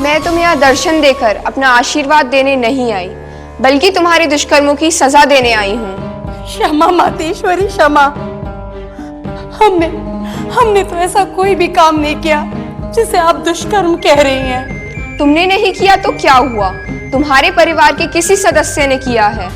मैं तुम्हें यहाँ दर्शन देकर अपना आशीर्वाद देने नहीं आई, बल्कि तुम्हारे दुष्कर्मों की सजा देने आई हूँ। क्षमा मातेश्वरी, क्षमा। हमने तो ऐसा कोई भी काम नहीं किया जिसे आप दुष्कर्म कह रही हैं। तुमने नहीं किया तो क्या हुआ? तुम्हारे परिवार के किसी सदस्य ने किया है।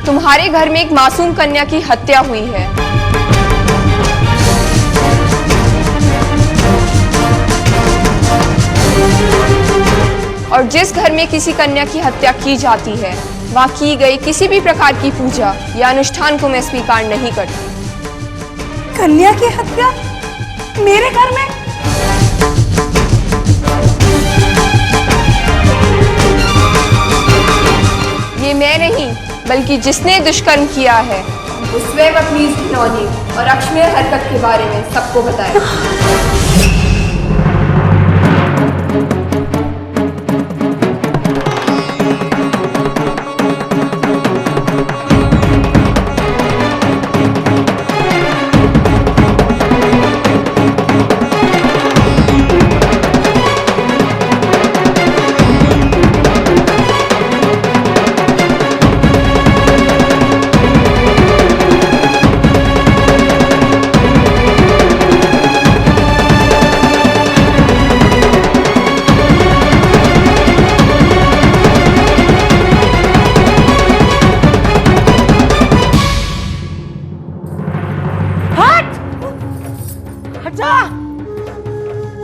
तुम्हारे घर में एक मासूम कन्या की हत्या हुई है। और जिस घर में किसी कन्या की हत्या की जाती है, वहां की गई किसी भी प्रकार की पूजा या अनुष्ठान को मैं स्वीकार नहीं करती। कन्या की हत्या मेरे घर में? ये मैं नहीं, बल्कि जिसने दुष्कर्म किया है वो स्वयं अपनी इस घिनौनी और अक्षम्य हरकत के बारे में सबको बताए।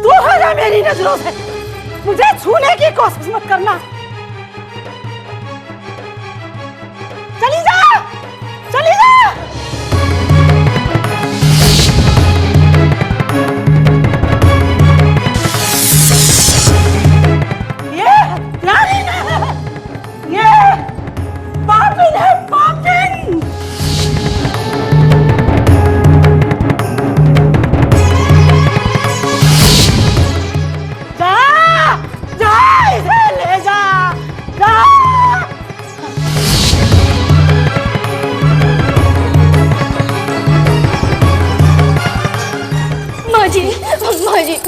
तू हटा मेरी नजरों से, मुझे छूने की कोशिश मत करना। चली जा, चली जा। ये हत्यारी है, ये पापिन है, पापिन। जा, जा, इसे ले जा।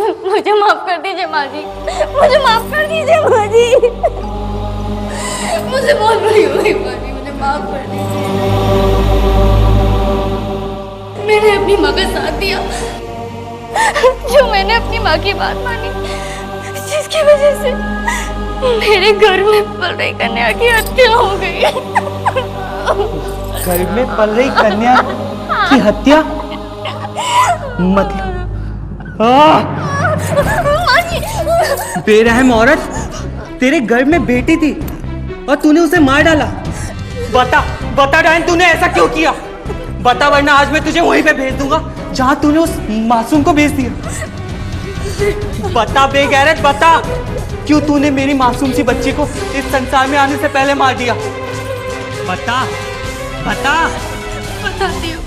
मुझे माफ कर दीजिए माँ जी, मुझे माफ कर दीजिए माँ जी। मुझे बहुत बड़ी हो गई माँ जी, मुझे माफ कर दीजिए। मैंने अपनी माँ का साथ दिया, जो मैंने अपनी माँ की बात मानी, जिसकी वजह से मेरे घर में पल रही कन्या की हत्या हो गई। घर में पल रही कन्या की हत्या मतलब बेरहम औरत, तेरे घर में बेटी थी और तूने उसे मार डाला। बता डायन, तूने ऐसा क्यों किया? बता, वरना आज मैं तुझे वहीं पे भेज दूंगा जहां तूने उस मासूम को भेज दिया। बता बेगैरत, बता क्यों तूने मेरी मासूम सी बच्ची को इस संसार में आने से पहले मार दिया? बता। बताती हूँ,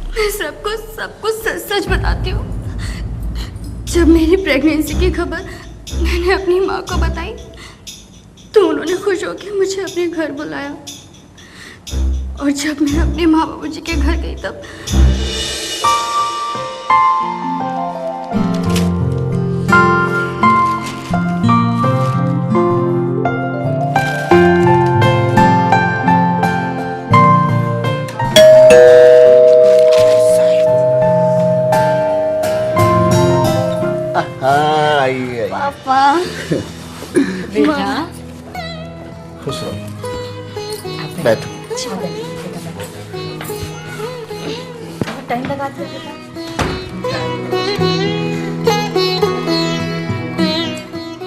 मैं सबको सच बताती हूँ। जब मेरी प्रेगनेंसी की खबर मैंने अपनी माँ को बताई तो उन्होंने खुश होकर मुझे अपने घर बुलाया, और जब मैं अपने माँ बाबूजी के घर गई तब पापा। बेटा खुश रहो, बैठो। टाइम लगाते हो बेटा।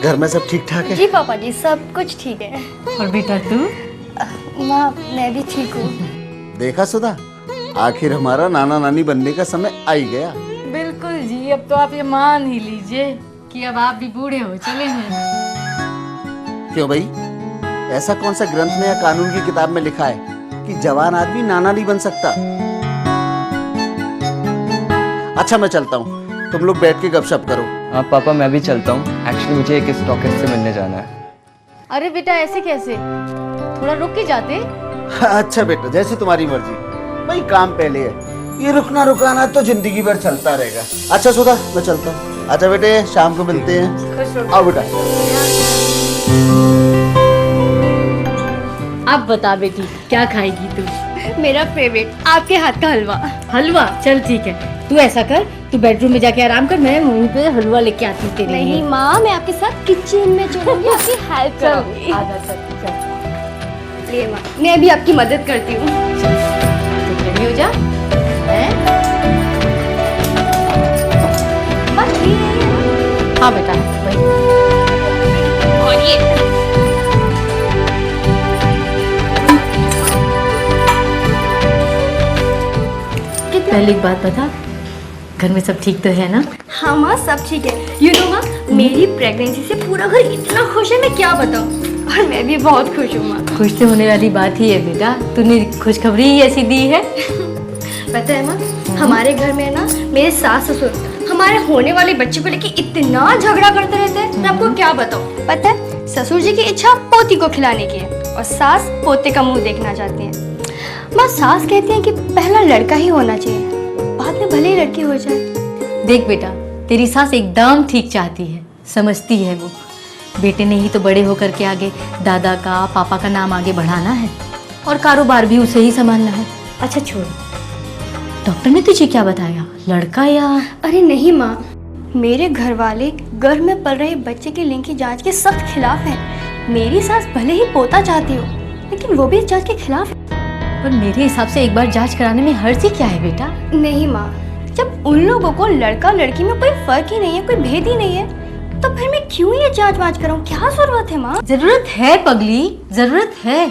घर में सब ठीक ठाक है? जी पापा जी, सब कुछ ठीक है। और बेटा तू? माँ, मैं भी ठीक हूँ। देखा सुधा, आखिर हमारा नाना नानी बनने का समय आ ही गया। बिल्कुल जी, अब तो आप ये मान ही लीजिए कि अब आप भी बूढ़े हो चले हैं। क्यों भाई, ऐसा कौन सा ग्रंथ में या कानून की किताब में लिखा है कि जवान आदमी नाना नहीं बन सकता? अच्छा मैं चलता हूँ, तुम लोग बैठ के गपशप करो। हाँ पापा, मैं भी चलता हूँ। एक्चुअली मुझे एक स्टॉकिस्ट से मिलने जाना है। अरे बेटा ऐसे कैसे, थोड़ा रुक के जाते। अच्छा बेटा, जैसे तुम्हारी मर्जी, भाई काम पहले है, ये रुकना रुकाना तो जिंदगी भर चलता रहेगा। अच्छा सुधा, मैं चलता हूँ। अच्छा बेटे, शाम को मिलते हैं। आओ बेटा। अब बता बेटी, क्या खाएगी तू? मेरा फेवरेट, आपके हाथ का हलवा। हलवा? चल ठीक है, तू ऐसा कर, तू बेडरूम में जाके आराम कर, मैं वहीं पे हलवा लेके आती हूँ तेरे लिए। नहीं माँ, मैं आपके साथ किचन में चलूंगी, आपकी हेल्प करूंगी। ये माँ, मैं भी आपकी मदद करती हूँ। रेडी हो जा। हाँ बेटा, भाई। और ये पहले एक बात बता, घर में सब ठीक तो है ना? हाँ माँ, सब ठीक है। यू नो माँ, मेरी प्रेगनेंसी से पूरा घर इतना खुश है, मैं क्या बताऊँ। और मैं भी बहुत खुश हूँ माँ। खुश तो होने वाली बात ही है बेटा, तूने खुशखबरी ही ऐसी दी है। पता है माँ, हमारे घर में ना मेरे सास ससुर हमारे होने वाले बच्चे को लेके इतना झगड़ा करते रहते हैं, मैं आपको क्या बताऊँ। पता है, ससुर जी की इच्छा पोती को खिलाने की है और सास पोते का मुंह देखना चाहती है। माँ, सास कहती है कि पहला लड़का ही होना चाहिए, बाद में भले ही लड़की हो जाए। देख बेटा, तेरी सास एकदम ठीक चाहती है, समझती है वो। बेटे ने ही तो बड़े होकर के आगे दादा का पापा का नाम आगे बढ़ाना है और कारोबार भी उसे ही संभालना है। अच्छा छोड़, डॉक्टर ने तुझे क्या बताया, लड़का या? अरे नहीं माँ, मेरे घर वाले गर्भ में पल रहे बच्चे की लिंग की जांच के सख्त खिलाफ हैं। मेरी सास भले ही पोता चाहती हो, लेकिन वो भी इस जांच के खिलाफ है। पर मेरे हिसाब से एक बार जांच कराने में हर्ज ही क्या है बेटा? नहीं माँ, जब उन लोगों को लड़का लड़की में कोई फर्क ही नहीं है, कोई भेद ही नहीं है, तो फिर मैं क्यों ये जांच वांच कराऊं? क्या जरूरत है माँ? जरूरत है पगली, जरूरत है।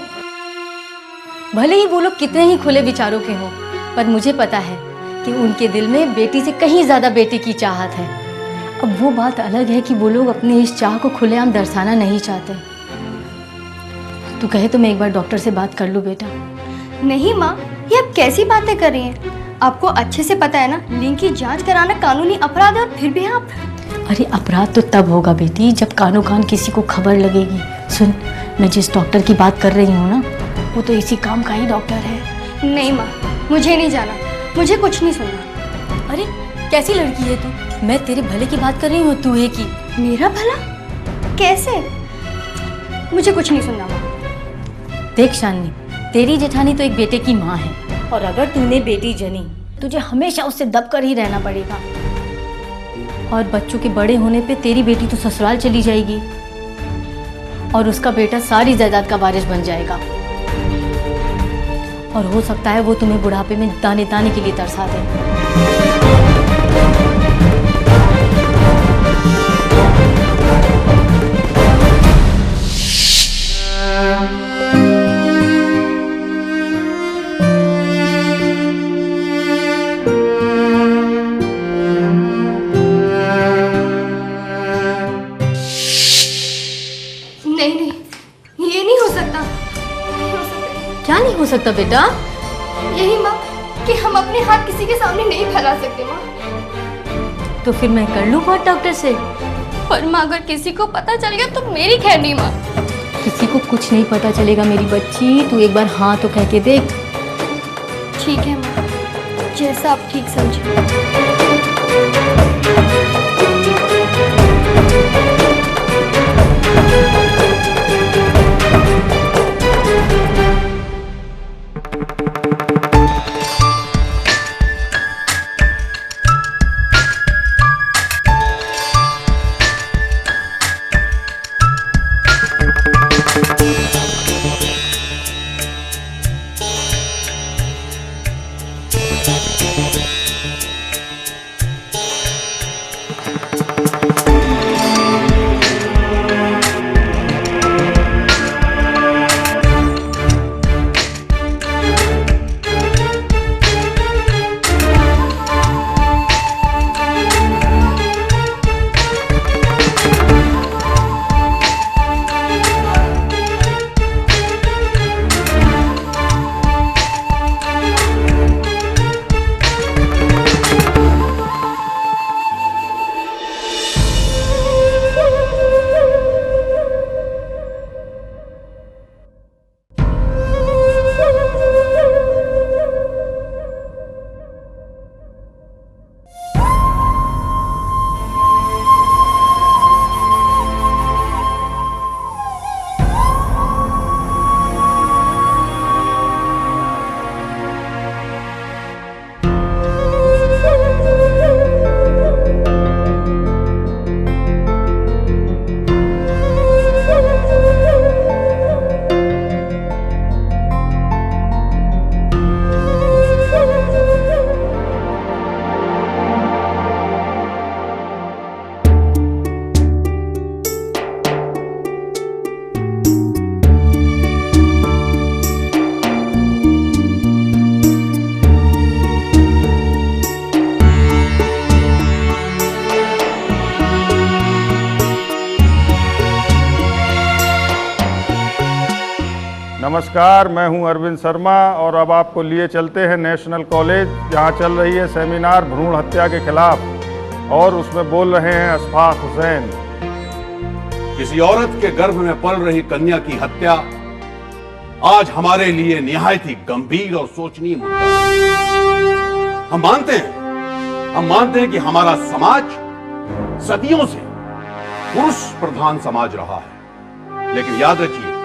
भले ही वो लोग कितने ही खुले विचारों के हों, पर मुझे पता है कि उनके दिल में बेटी से कहीं ज्यादा बेटे की चाहत है। अब वो बात अलग है कि वो लोग अपनी इस चाह को खुलेआम दर्शाना नहीं चाहते। तू कहे तो मैं एक बार डॉक्टर से बात कर लूं बेटा? नहीं माँ, ये आप कैसी बातें कर रही हैं? आपको अच्छे से पता है ना, लिंग की जांच कराना कानूनी अपराध है, और फिर भी आप। अरे अपराध तो तब होगा बेटी जब कानो कान किसी को खबर लगेगी। सुन, मैं जिस डॉक्टर की बात कर रही हूँ ना, वो तो इसी काम का ही डॉक्टर है। नहीं माँ, मुझे नहीं जाना, मुझे कुछ नहीं सुनना। अरे कैसी लड़की है तू? मैं तेरे भले की बात कर रही हूँ, तू है की मेरा भला कैसे? मुझे कुछ नहीं सुनना माँ। देख शालिनी, तेरी जेठानी तो एक बेटे की माँ है, और अगर तूने बेटी जनी तुझे हमेशा उससे दबकर ही रहना पड़ेगा। और बच्चों के बड़े होने पे तेरी बेटी तो ससुराल चली जाएगी और उसका बेटा सारी जायदाद का वारिस बन जाएगा। और हो सकता है वो तुम्हें बुढ़ापे में दाने दाने के लिए तरसा दे। नहीं नहीं, ये नहीं हो सकता। नहीं हो सकता। क्या नहीं हो सकता बेटा? यही माँ कि हम अपने हाथ किसी के सामने नहीं फैला सकते माँ। तो फिर मैं कर लूँ बात डॉक्टर से? पर माँ अगर किसी को पता चल गया तो मेरी खैर नहीं माँ। किसी को कुछ नहीं पता चलेगा मेरी बच्ची, तू एक बार हाँ तो कह के देख। ठीक है माँ, जैसा आप ठीक समझे। नमस्कार, मैं हूं अरविंद शर्मा और अब आपको लिए चलते हैं नेशनल कॉलेज, जहां चल रही है सेमिनार भ्रूण हत्या के खिलाफ और उसमें बोल रहे हैं अशफाक हुसैन। किसी औरत के गर्भ में पल रही कन्या की हत्या आज हमारे लिए निहायत ही गंभीर और सोचनीय मुद्दा है। हम मानते हैं कि हमारा समाज सदियों से पुरुष प्रधान समाज रहा है, लेकिन याद रखिए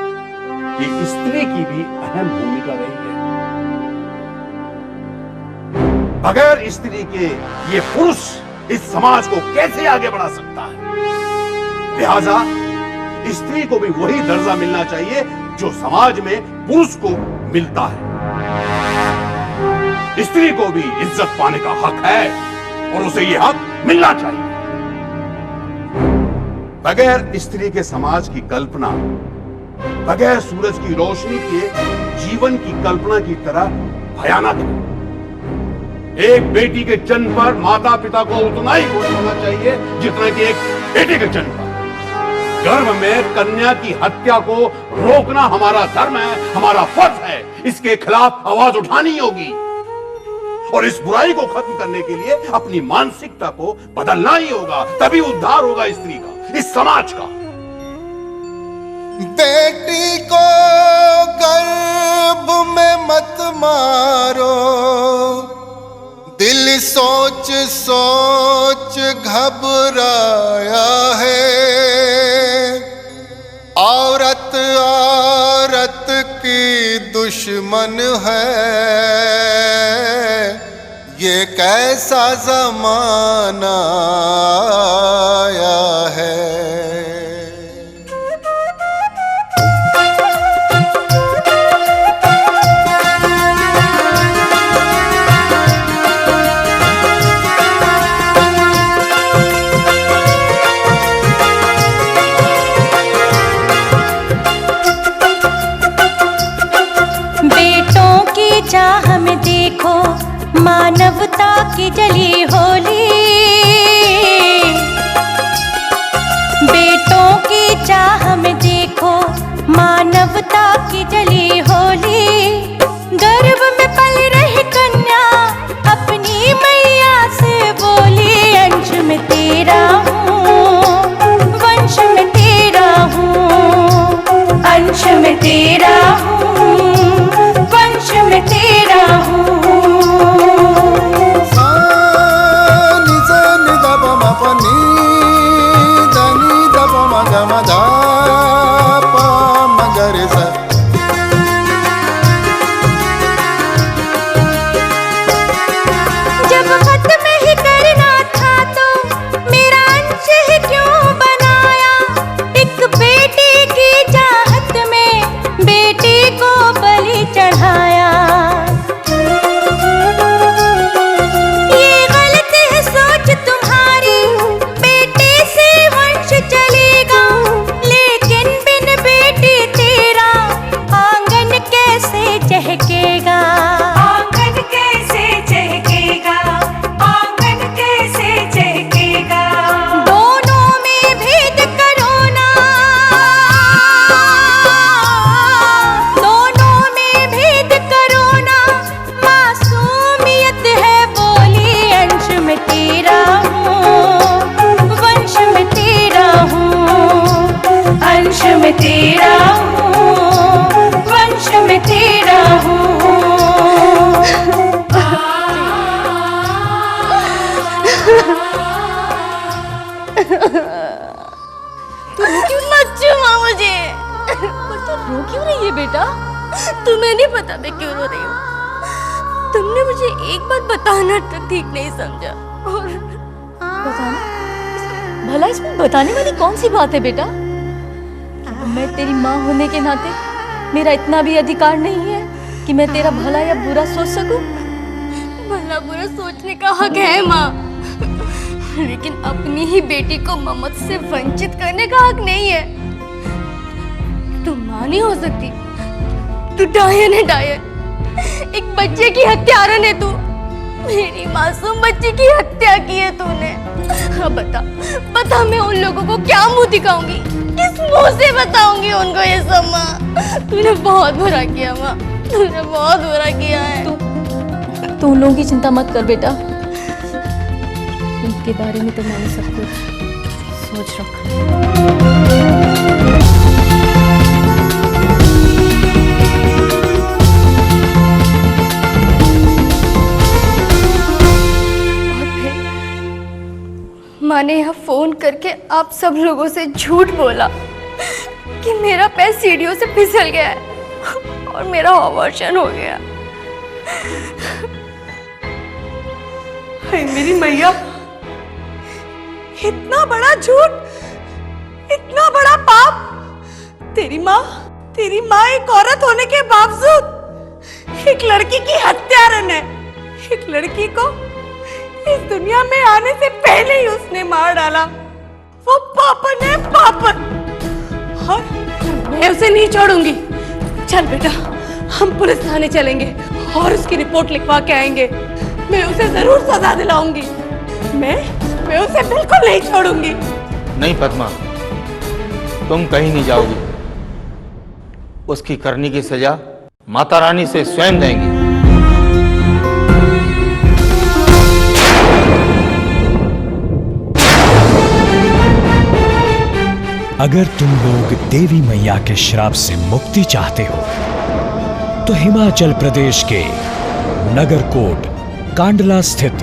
कि स्त्री की भी अहम भूमिका रही है। बगैर स्त्री के ये पुरुष इस समाज को कैसे आगे बढ़ा सकता है? लिहाजा स्त्री को भी वही दर्जा मिलना चाहिए जो समाज में पुरुष को मिलता है। स्त्री को भी इज्जत पाने का हक है और उसे यह हक मिलना चाहिए। बगैर स्त्री के समाज की कल्पना बगैर सूरज की रोशनी के जीवन की कल्पना की तरह भयानक है। एक बेटी के जन्म पर माता पिता को उतना ही खुश होना चाहिए जितना कि एक बेटे के जन्म पर। गर्भ में कन्या की हत्या को रोकना हमारा धर्म है, हमारा फर्ज है। इसके खिलाफ आवाज उठानी होगी और इस बुराई को खत्म करने के लिए अपनी मानसिकता को बदलना ही होगा, तभी उद्धार होगा स्त्री का, इस समाज का। बेटी को गर्भ में मत मारो, दिल सोच सोच घबराया है, औरत औरत की दुश्मन है, ये कैसा जमाना आया है। चाह में देखो मानवता की जली होली, बेटों की चाह में देखो मानवता की जली होली। गर्भ में पल रही कन्या अपनी मैया से बोली, अंश में तेरा हूँ वंश में तेरा हूँ, अंश में तेरा हूँ वंश में तेरा हूँ। सानी सानी दप मपनी धनी दप मग मधा प मगर सा। जब खत में ही करना था तो मेरा अंश ही क्यों बनाया, एक बेटी की चाहत में बेटी को बलि चढ़ाया। ये गलत है सोच तुम्हारी, बेटे से वंश चलेगा, लेकिन बिन बेटी तेरा आंगन कैसे चहकेगा, आंगन कैसे चहकेगा, आंगन कैसे चहकेगा। दोनों में भेद करो ना, दोनों में भेद करो ना, मासूमियत है बोली, अंश में तेरा हूँ वंश में तेरा हूँ, अंश में तेरा हूँ वंश में तेरा हूँ। मत चुमा मुझे। पर तू रो क्यों रही है बेटा? तुम्हें नहीं पता मैं क्यों रो रही हूँ। तुमने मुझे एक बात बताना तक ठीक नहीं समझा। और बताना? भला इसमें बताने वाली कौन सी बात है बेटा? मैं तेरी माँ होने के नाते मेरा इतना भी अधिकार नहीं है कि मैं तेरा भला या बुरा सोच सकूं? भला बुरा सोचने का हक है माँ, लेकिन अपनी ही बेटी को ममता से वंचित करने का हक नहीं है। तुम माँ नहीं हो सकती, तू डायन है डायन, एक बच्चे की हत्यारन है तू। मेरी मासूम बच्ची की हत्या की है तूने। अब बता बता, मैं उन लोगों को क्या मुंह दिखाऊंगी, किस मुंह से बताऊंगी उनको ये सब? माँ तूने बहुत बुरा किया, माँ तूने बहुत बुरा किया है। तू उन लोगों की चिंता मत कर बेटा, उनके बारे में तो मैंने सब कुछ सोच रखा। माँ ने यहाँ फोन करके आप सब लोगों से झूठ बोला कि मेरा पैर सीढ़ियों से फिसल गया है और मेरा ऑपरेशन हो गया। हाय मेरी मैया, इतना बड़ा झूठ, इतना बड़ा पाप। तेरी माँ एक औरत होने के बावजूद एक लड़की की हत्यारन है। एक लड़की को इस दुनिया में आने से पहले ही उसने मार डाला। वो पापन है, पापन। और मैं उसे नहीं छोड़ूंगी। चल बेटा, हम पुलिस थाने चलेंगे और उसकी रिपोर्ट लिखवा के आएंगे। मैं उसे जरूर सजा दिलाऊंगी। मैं उसे बिल्कुल नहीं छोड़ूंगी। नहीं पद्मा, तुम कहीं नहीं जाओगी। उसकी करने की सजा माता रानी से स्वयं देंगी। अगर तुम लोग देवी मैया के श्राप से मुक्ति चाहते हो तो हिमाचल प्रदेश के नगरकोट कांडला स्थित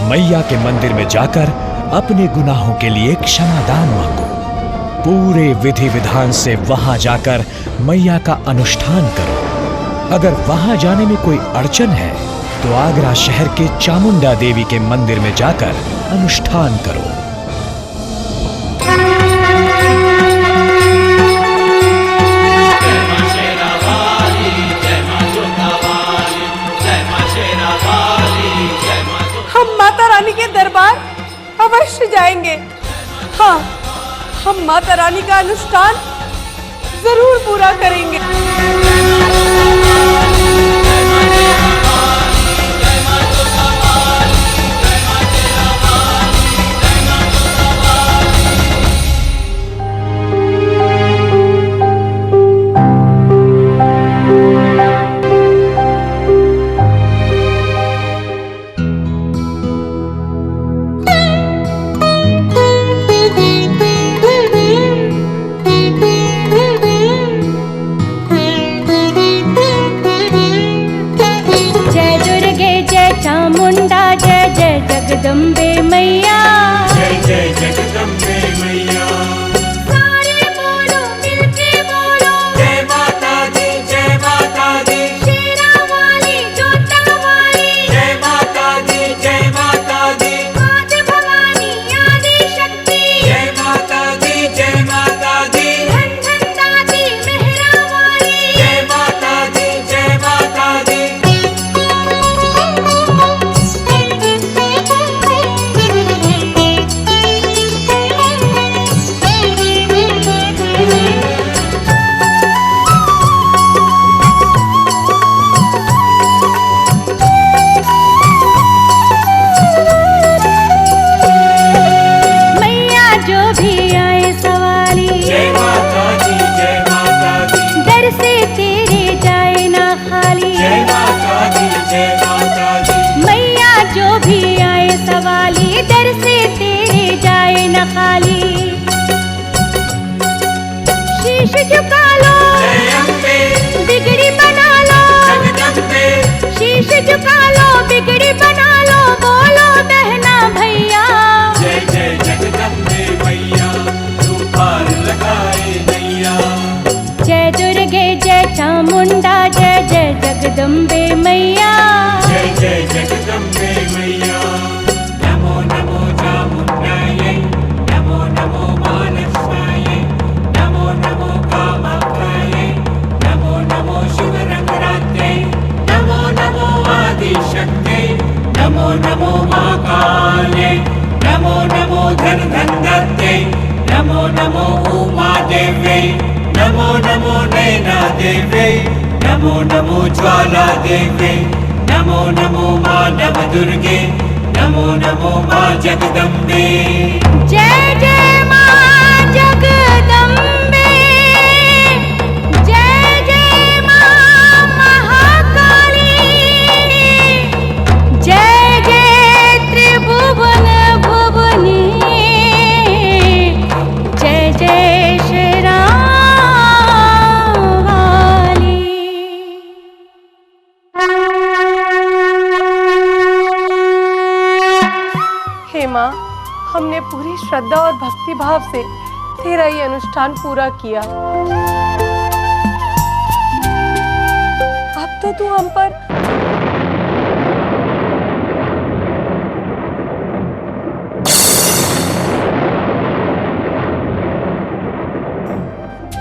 मैया के मंदिर में जाकर अपने गुनाहों के लिए क्षमादान मांगो। पूरे विधि विधान से वहां जाकर मैया का अनुष्ठान करो। अगर वहां जाने में कोई अड़चन है तो आगरा शहर के चामुंडा देवी के मंदिर में जाकर अनुष्ठान करो। हम माता रानी के दरबार अवश्य जाएंगे। हाँ, हम माता रानी का अनुष्ठान जरूर पूरा करेंगे। जगदम्बे मैया, जय जय जगदम्बे मैया। सारे बोलो मिलके बोलो, जय माता दी जय माता दी। शेरा वाली जोता वाली, जय माता दी जय माता दी। आदि भवानी आदि शक्ति, जय माता दी जय माता दी। धन धन दाती मेहरा वाली, जय माता दी जय माता दी। मैया जो भी आए सवाली, जय माता दी जय माता दी। दर से तेरे जाए ना खाली, जय माता दी जय माता दी। मैया जो भी आए सवाली, दर से तेरे जाए न खाली। शीश झुका लो, जय अम्बे बिगड़ी बना लो, जगदम्बे। शीश झुका लो, बिगड़ी बना लो, बोलो बहना भैया। जय जय जगदम्बे मैया, तू पार लगाए नैया। जय दुर्गे जय चामुंडा, जय जय जगदम्बे मैया। जय जय जगदम्बे मैया। नमो नमो चामुण्डायै, नमो नमो मानसायै, नमो नमो कामाख्यायै, नमो नमो शिवरंगरात्रै, नमो नमो आदिशक्त्यै, नमो नमो महाकालै, नमो नमो धनधन्वत्यै, नमो नमो उमादेव्यै, नमो नमो नैनादेव्यै, नमो नमो ज्वालादेव्यै, नमो नमो माँ नवदुर्गे, नमो नमो माँ जगदम्बे। जय जय माँ जगदम्बे, जय जय माँ महाकाली, जय जय त्रिभुवन भुवनी, जय जय शेरा वाली। हे माँ, हमने पूरी श्रद्धा और भक्ति भाव से तेरा ये अनुष्ठान पूरा किया। अब तो तू हम पर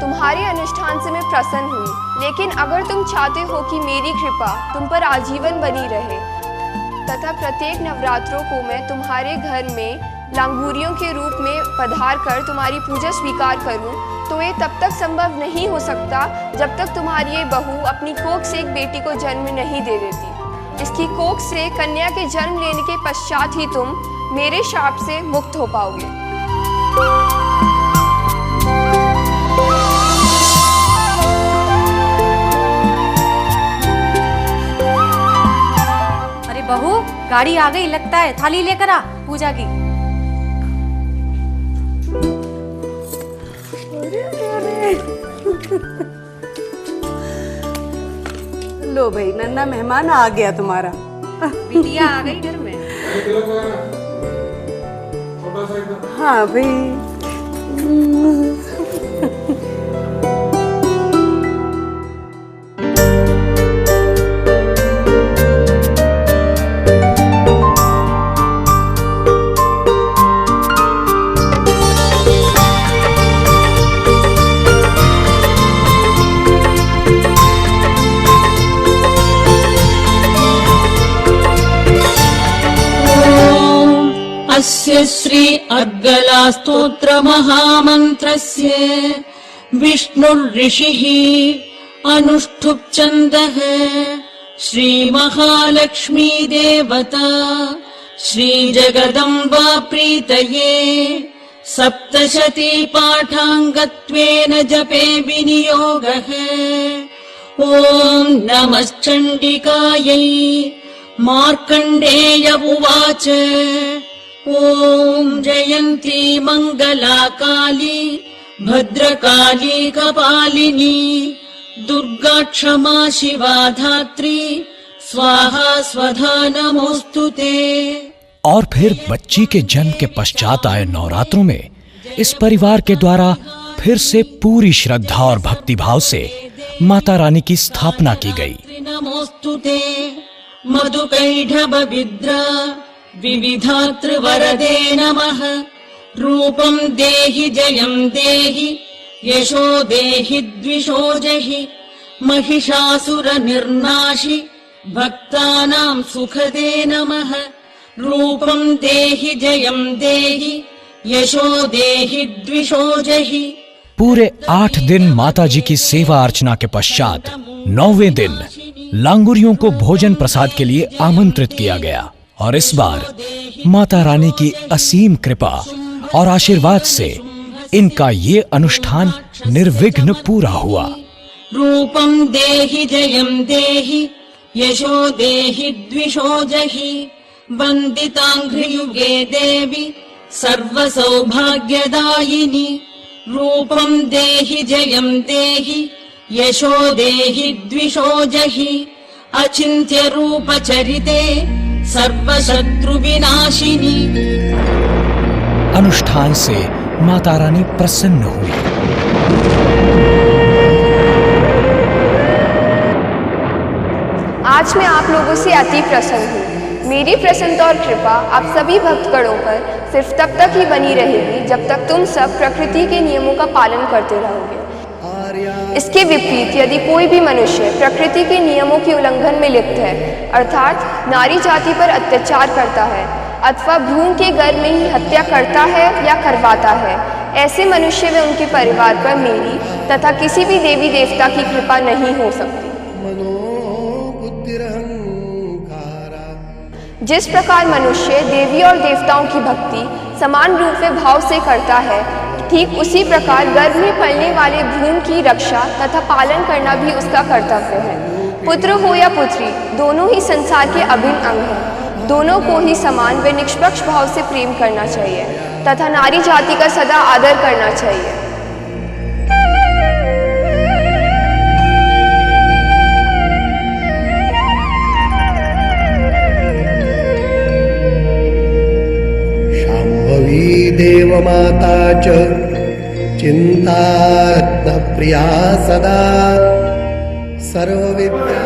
तुम्हारे अनुष्ठान से मैं प्रसन्न हुई, लेकिन अगर तुम चाहते हो कि मेरी कृपा तुम पर आजीवन बनी रहे तथा प्रत्येक नवरात्रों को मैं तुम्हारे घर में लांगूरियों के रूप में पधार कर तुम्हारी पूजा स्वीकार करूं, तो ये तब तक संभव नहीं हो सकता जब तक तुम्हारी ये बहू अपनी कोख से एक बेटी को जन्म नहीं दे देती। इसकी कोख से कन्या के जन्म लेने के पश्चात ही तुम मेरे शाप से मुक्त हो पाओगे। अरे बहू, गाड़ी आ गई लगता है, थाली लेकर आ पूजा की। लो भाई, नन्ना मेहमान आ गया तुम्हारा। बिटिया आ गई घर में। हाँ भाई। अस्य श्री अर्गला स्तोत्र महामन्त्रस्य विष्णुर्ऋषिः अनुष्ठुप् छन्दः श्री महालक्ष्मी देवता श्री जगदम्बा प्रीतये सप्तशती पाठाङ्गत्वेन जपे विनियोगः। ॐ नमश्चण्डिकायै। मार्कण्डेय उवाच ॐ जयन्ती मङ्गला काली भद्रकाली कपालिनी दुर्गा क्षमा शिवा धात्री स्वाहा स्वधा नमोस्तुते। और फिर बच्ची के जन्म के पश्चात आए नवरात्रों में इस परिवार के द्वारा फिर से पूरी श्रद्धा और भक्ति भाव से माता रानी की स्थापना की गई। नमोस्तुते मधुकैढभ विद्रा विविधात्र वरदे नमः। रूपं देहि जयं देहि यशो देहि द्विषो जहि महिषासुर निर्नाशि भक्तानां सुखदे नमः। रूपं देहि जयं देहि यशो देहि द्विषो जहि। पूरे 8 दिन माता जी की सेवा अर्चना के पश्चात 9वें दिन लांगुरियों को भोजन प्रसाद के लिए आमंत्रित किया गया और इस बार माता रानी की असीम कृपा और आशीर्वाद से इनका ये अनुष्ठान निर्विघ्न पूरा हुआ। रूपं देहि जयं देहि यशो देहि द्विषो जहि वन्दिताङ्घ्रियुगे देवी सर्वसौभाग्यदायिनी। रूपं देहि जयं देहि यशो देहि द्विषो जहि अचिन्त्य रूप चरिते सर्वशत्रु विनाशिनी। अनुष्ठान से माता रानी प्रसन्न हुई। आज मैं आप लोगों से अति प्रसन्न हूँ। मेरी प्रसन्नता और कृपा आप सभी भक्तगणों पर सिर्फ तब तक ही बनी रहेगी जब तक तुम सब प्रकृति के नियमों का पालन करते रहोगे। इसके विपरीत यदि कोई भी मनुष्य प्रकृति के नियमों के उल्लंघन में लिप्त है अर्थात नारी जाति पर अत्याचार करता है अथवा भ्रूण के गर्भ में ही हत्या करता है या करवाता है, ऐसे मनुष्य व उनके परिवार पर मेरी तथा किसी भी देवी देवता की कृपा नहीं हो सकती। जिस प्रकार मनुष्य देवी और देवताओं की भक्ति समान रूप में भाव से करता है, ठीक उसी प्रकार गर्भ में पलने वाले भ्रूण की रक्षा तथा पालन करना भी उसका कर्तव्य है। पुत्र हो या पुत्री, दोनों ही संसार के अभिन्न अंग हैं। दोनों को ही समान व निष्पक्ष भाव से प्रेम करना चाहिए तथा नारी जाति का सदा आदर करना चाहिए। शाम्भवी देवमाता च चिंता प्रिया सदा सर्वविद्या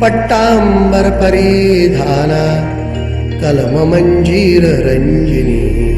पट्टांबर परिधाना कलम मंजीर रंजिनी।